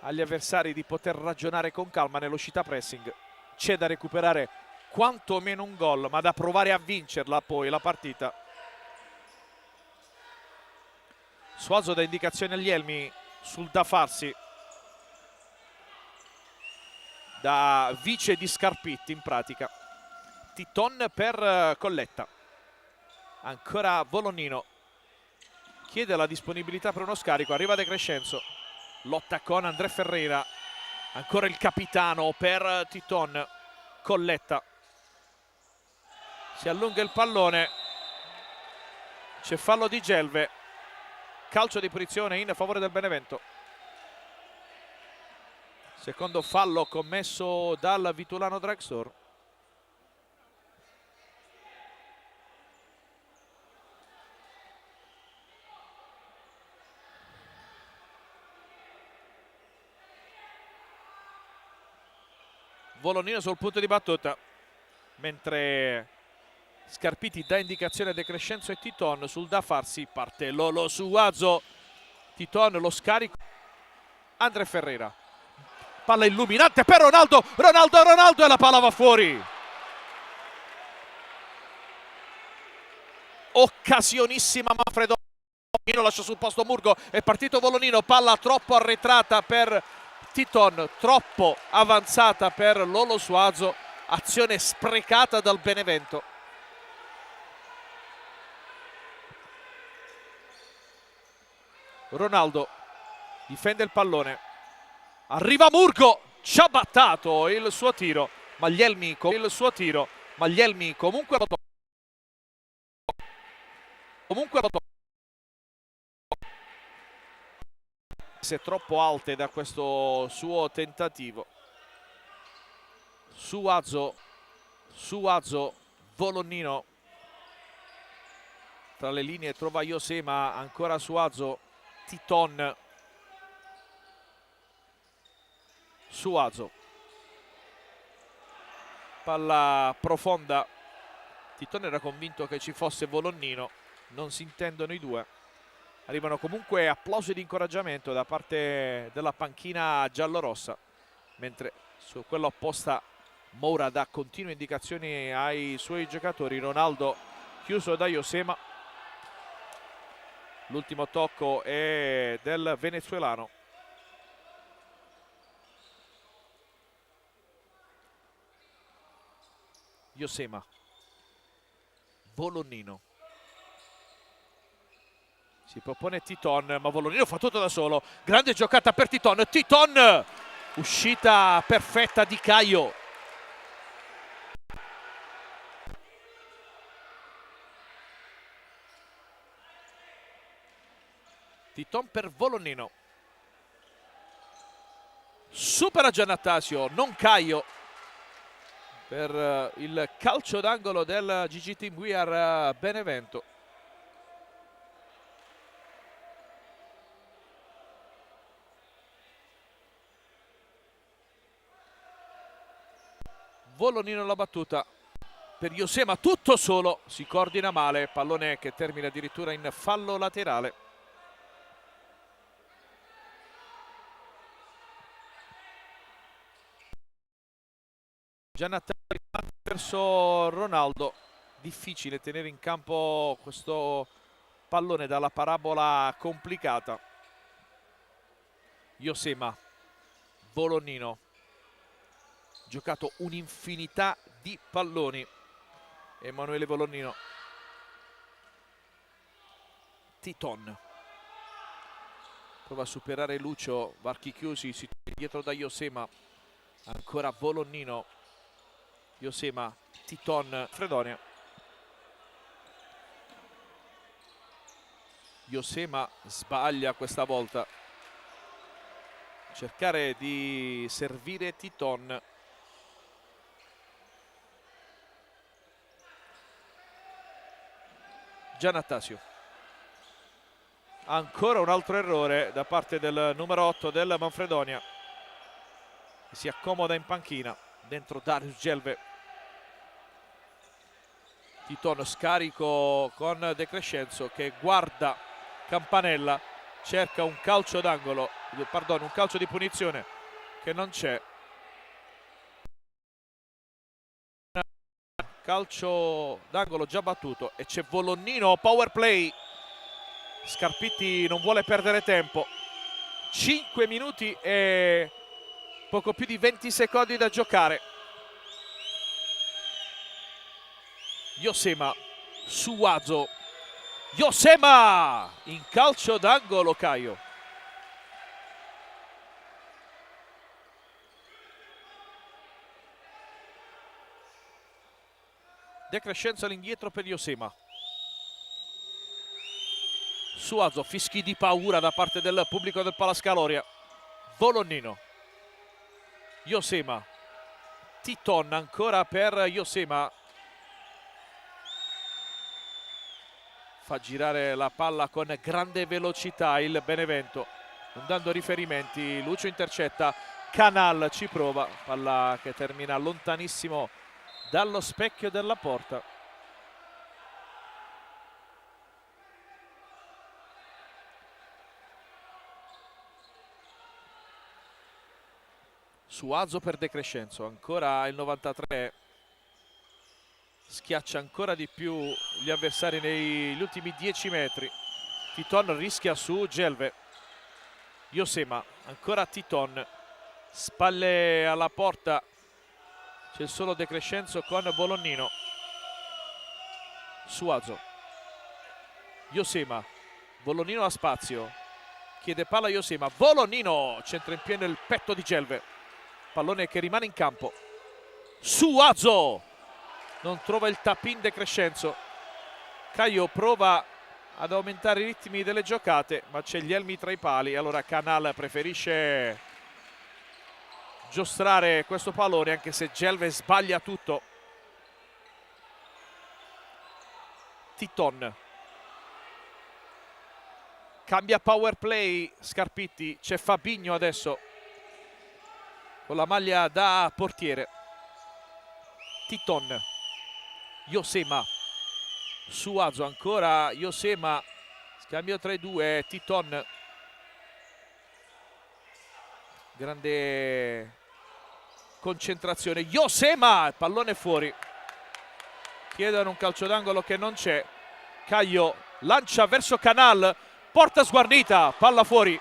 agli avversari di poter ragionare con calma nell'uscita pressing. C'è da recuperare quantomeno un gol, ma da provare a vincerla poi la partita. Suazo dà indicazione agli elmi sul da farsi, da vice di Scarpitti in pratica. Titon per Colletta, ancora Volonnino, chiede la disponibilità per uno scarico, arriva De Crescenzo. Lotta con André Ferreira, ancora il capitano per Titon. Colletta, si allunga il pallone, c'è fallo di Gelve, calcio di punizione in favore del Benevento. Secondo fallo commesso dal Vitulano Dragstore. Volonnino sul punto di battuta, mentre Scarpitti dà indicazione a De Crescenzo e Titon sul da farsi. Parte Lolo Suazo, Titon lo scarico, André Ferreira, palla illuminante per Ronaldo e la palla va fuori. Occasionissima Manfredonia, lascia sul posto Murgo, è partito Volonnino, palla troppo arretrata per Titon, troppo avanzata per Lolo Suazo, azione sprecata dal Benevento. Ronaldo difende il pallone, arriva Murgo, ciabattato il suo tiro, Maglielmi comunque troppo alte da questo suo tentativo. Suazo, Volonnino, tra le linee trova Josema, ancora Suazo, Titon, Suazo, palla profonda. Titon era convinto che ci fosse Volonnino, non si intendono i due. Arrivano comunque applausi di incoraggiamento da parte della panchina giallorossa, mentre su quella opposta Moura dà continue indicazioni ai suoi giocatori. Ronaldo chiuso da Josema. L'ultimo tocco è del venezuelano. Josema. Volonnino. Si propone Titon, ma Volonnino fa tutto da solo. Grande giocata per Titon. Titon! Uscita perfetta di Caio. Titon per Volonnino. Supera Giannattasio, non Caio, per il calcio d'angolo del GG Team We Are Benevento. Volonnino la battuta per Josema, tutto solo, si coordina male, pallone che termina addirittura in fallo laterale. Giannattasio verso Ronaldo, difficile tenere in campo questo pallone dalla parabola complicata. Josema, Volonnino, giocato un'infinità di palloni. Emanuele Volonnino. Titon prova a superare Lucio, varchi chiusi, si tira dietro da Josema. Ancora Volonnino. Josema, Titon, Fredonia. Josema sbaglia questa volta. Cercare di servire Titon. Giannattasio. Ancora un altro errore da parte del numero 8 del Manfredonia. Si accomoda in panchina dentro Darius Gelve. Titon scarico con De Crescenzo che guarda Campanella, cerca un calcio d'angolo, pardon, un calcio di punizione che non c'è. Calcio d'angolo già battuto e c'è Volonnino, power play. Scarpitti non vuole perdere tempo. 5 minuti e poco più di 20 secondi da giocare. Josema, Suazo. Josema in calcio d'angolo, Caio. De Crescenzo all'indietro per Josema. Suazo, fischi di paura da parte del pubblico del Palascaloria. Volonnino. Josema. Titon ancora per Josema. Fa girare la palla con grande velocità il Benevento, non dando riferimenti. Lucio intercetta, Canal ci prova, palla che termina lontanissimo dallo specchio della porta. Suazo per De Crescenzo, ancora il 93. Schiaccia ancora di più gli avversari negli ultimi 10 metri. Titon rischia su Gelve. Josema, ancora Titon. Spalle alla porta. C'è solo De Crescenzo con Volonnino. Suazo. Josema. Volonnino ha spazio. Chiede palla a Josema. Volonnino centra in pieno il petto di Gelve. Pallone che rimane in campo. Suazo. Non trova il tap-in De Crescenzo. Caio prova ad aumentare i ritmi delle giocate, ma c'è gli elmi tra i pali. Allora Canal preferisce giostrare questo pallone, anche se Gelve sbaglia tutto. Titon. Cambia power play Scarpitti. C'è Fabinho adesso con la maglia da portiere. Titon. Josema. Suazo ancora. Josema. Scambio tra i due. Titon. Grande concentrazione. Josema, pallone fuori. Chiedono un calcio d'angolo che non c'è. Caio lancia verso Canal, porta sguarnita, palla fuori.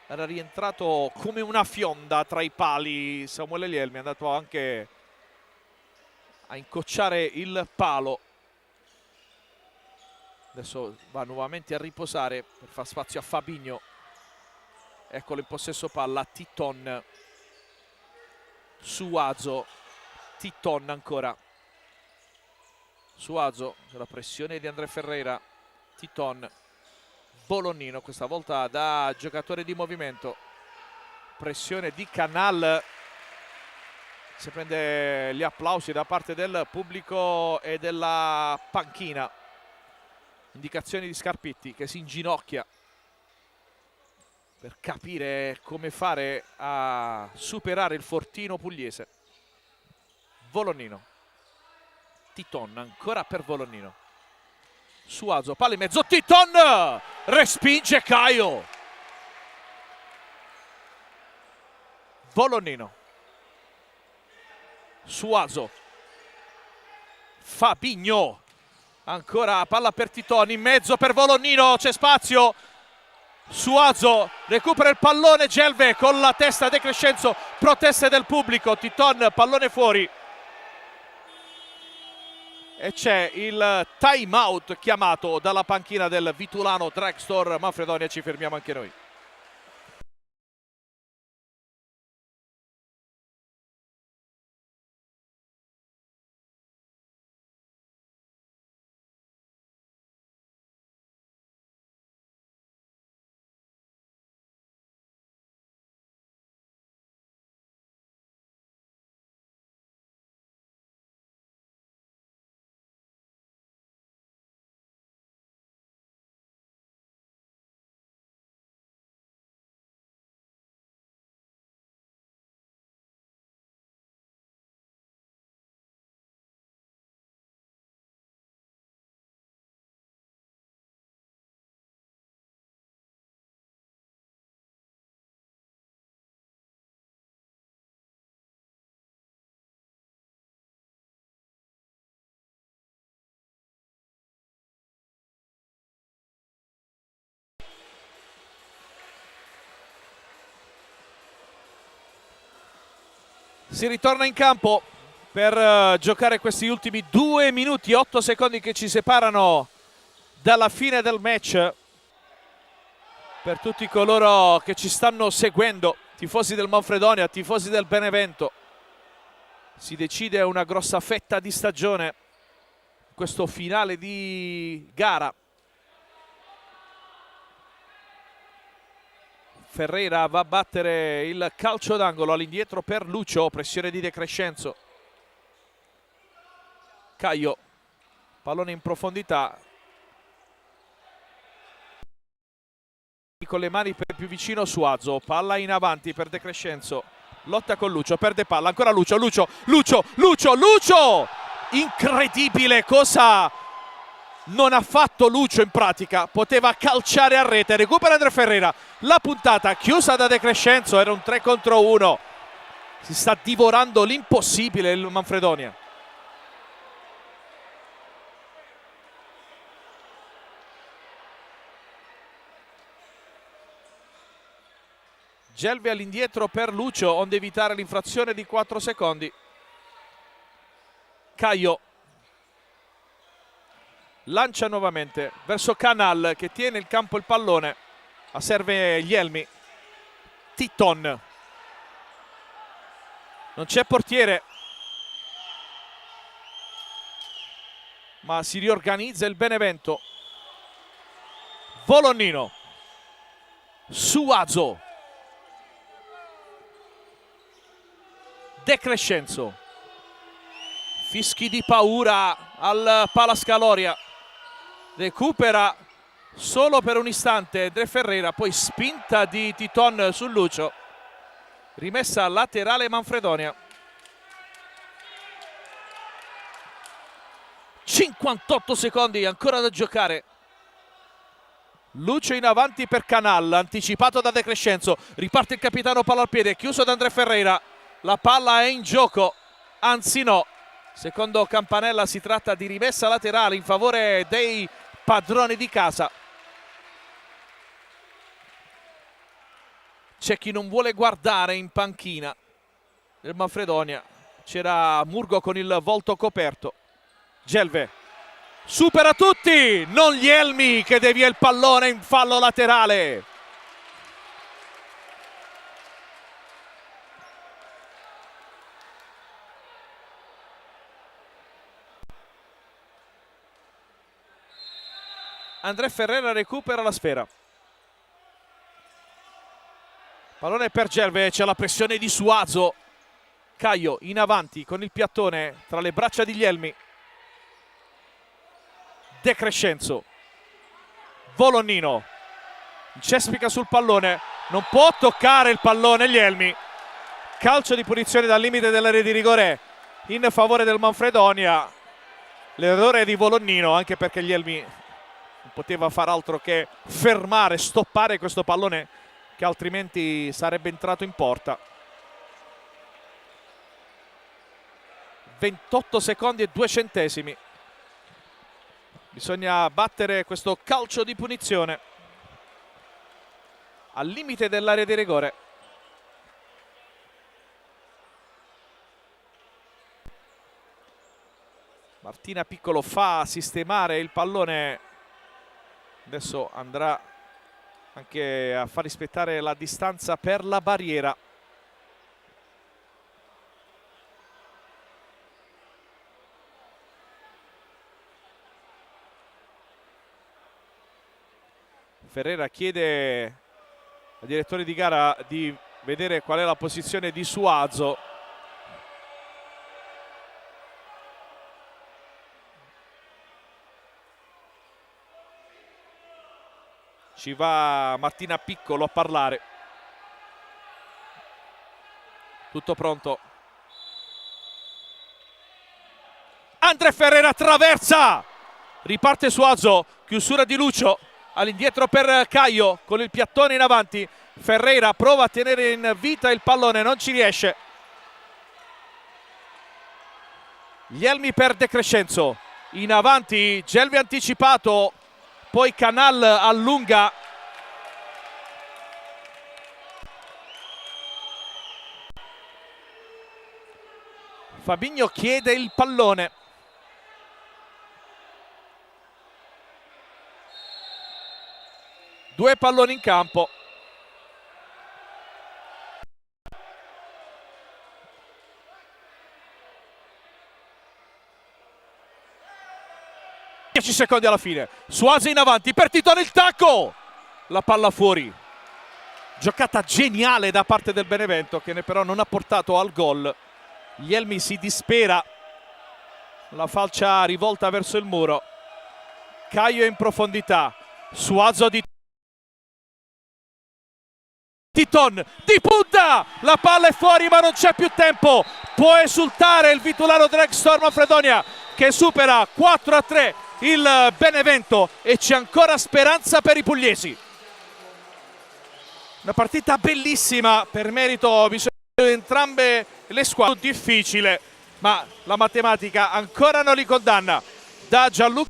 Era rientrato come una fionda tra i pali Samuele Lielmi, è andato anche a incocciare il palo. Adesso va nuovamente a riposare per far spazio a Fabinho. Eccolo in possesso palla, Titon. Suazo, Titon ancora. Suazo, la pressione di André Ferreira. Titon. Bolognino, questa volta da giocatore di movimento. Pressione di Canal. Si prende gli applausi da parte del pubblico e della panchina. Indicazioni di Scarpitti che si inginocchia per capire come fare a superare il fortino pugliese. Bolognino. Titon ancora per Bolognino. Suazo, palla in mezzo, Titon! Respinge Caio. Bolognino. Suazo. Fabinho. Ancora palla per Titon, in mezzo per Bolognino, c'è spazio. Suazo recupera il pallone, Gelve con la testa De Crescenzo, proteste del pubblico, Titon, pallone fuori. E c'è il time out chiamato dalla panchina del Vitulano Drugstore Manfredonia. Ci fermiamo anche noi. Si ritorna in campo per giocare questi ultimi 2 minuti, 8 secondi che ci separano dalla fine del match. Per tutti coloro che ci stanno seguendo, tifosi del Manfredonia, tifosi del Benevento, si decide una grossa fetta di stagione, questo finale di gara. Ferreira va a battere il calcio d'angolo all'indietro per Lucio, pressione di De Crescenzo. Caio, pallone in profondità. Con le mani per più vicino Suazo, palla in avanti per De Crescenzo. Lotta con Lucio, perde palla, ancora Lucio, Lucio! Incredibile cosa non ha fatto Lucio in pratica, poteva calciare a rete, recupera André Ferreira, la puntata chiusa da De Crescenzo, era un 3 contro 1, si sta divorando l'impossibile il Manfredonia. Gelve all'indietro per Lucio, onde evitare l'infrazione di 4 secondi. Caio lancia nuovamente verso Canal che tiene il campo il pallone, ma serve Lielmi. Titon, non c'è portiere, ma si riorganizza il Benevento. Bolognino, Suazo, De Crescenzo, fischi di paura al Palascaloria, recupera solo per un istante André Ferreira, poi spinta di Titon su Lucio, rimessa laterale Manfredonia. 58 secondi ancora da giocare. Lucio in avanti per Canal, anticipato da De Crescenzo, riparte il capitano, palla al piede, chiuso da André Ferreira, la palla è in gioco, anzi no, secondo Campanella si tratta di rimessa laterale in favore dei padroni di casa. C'è chi non vuole guardare in panchina del Manfredonia, c'era Murgo con il volto coperto. Gelve supera tutti, non gli Elmi che devia il pallone in fallo laterale. André Ferreira recupera la sfera. Pallone per Gelve, c'è la pressione di Suazo. Caio in avanti con il piattone tra le braccia di Elmi. De Crescenzo, Volonnino, cespica sul pallone, non può toccare il pallone gli Elmi. Calcio di punizione dal limite dell'area di rigore in favore del Manfredonia. L'errore di Volonnino, anche perché gli Elmi non poteva far altro che fermare, stoppare questo pallone che altrimenti sarebbe entrato in porta. 28 secondi e 2 centesimi. Bisogna battere questo calcio di punizione al limite dell'area di rigore. Martina Piccolo fa sistemare il pallone. Adesso andrà anche a far rispettare la distanza per la barriera. Ferreira chiede al direttore di gara di vedere qual è la posizione di Suazo. Ci va Martina Piccolo a parlare. Tutto pronto. André Ferreira attraversa. Riparte Suazo, chiusura di Lucio. All'indietro per Caio con il piattone in avanti. Ferreira prova a tenere in vita il pallone, non ci riesce. Gli Elmi per De Crescenzo. In avanti, Gelve anticipato. Poi Canal allunga. Fabinho chiede il pallone. Due palloni in campo. Dieci secondi alla fine. Suazo in avanti per Titone, il tacco. La palla fuori. Giocata geniale da parte del Benevento che però non ha portato al gol. Gli Elmi si dispera. La falcia rivolta verso il muro. Caio in profondità. Suazo di Titon di punta, la palla è fuori ma non c'è più tempo, può esultare il titolare Dragstore Manfredonia che supera 4-3 il Benevento e c'è ancora speranza per i pugliesi. Una partita bellissima per merito di entrambe le squadre, difficile ma la matematica ancora non li condanna. Da Gianluca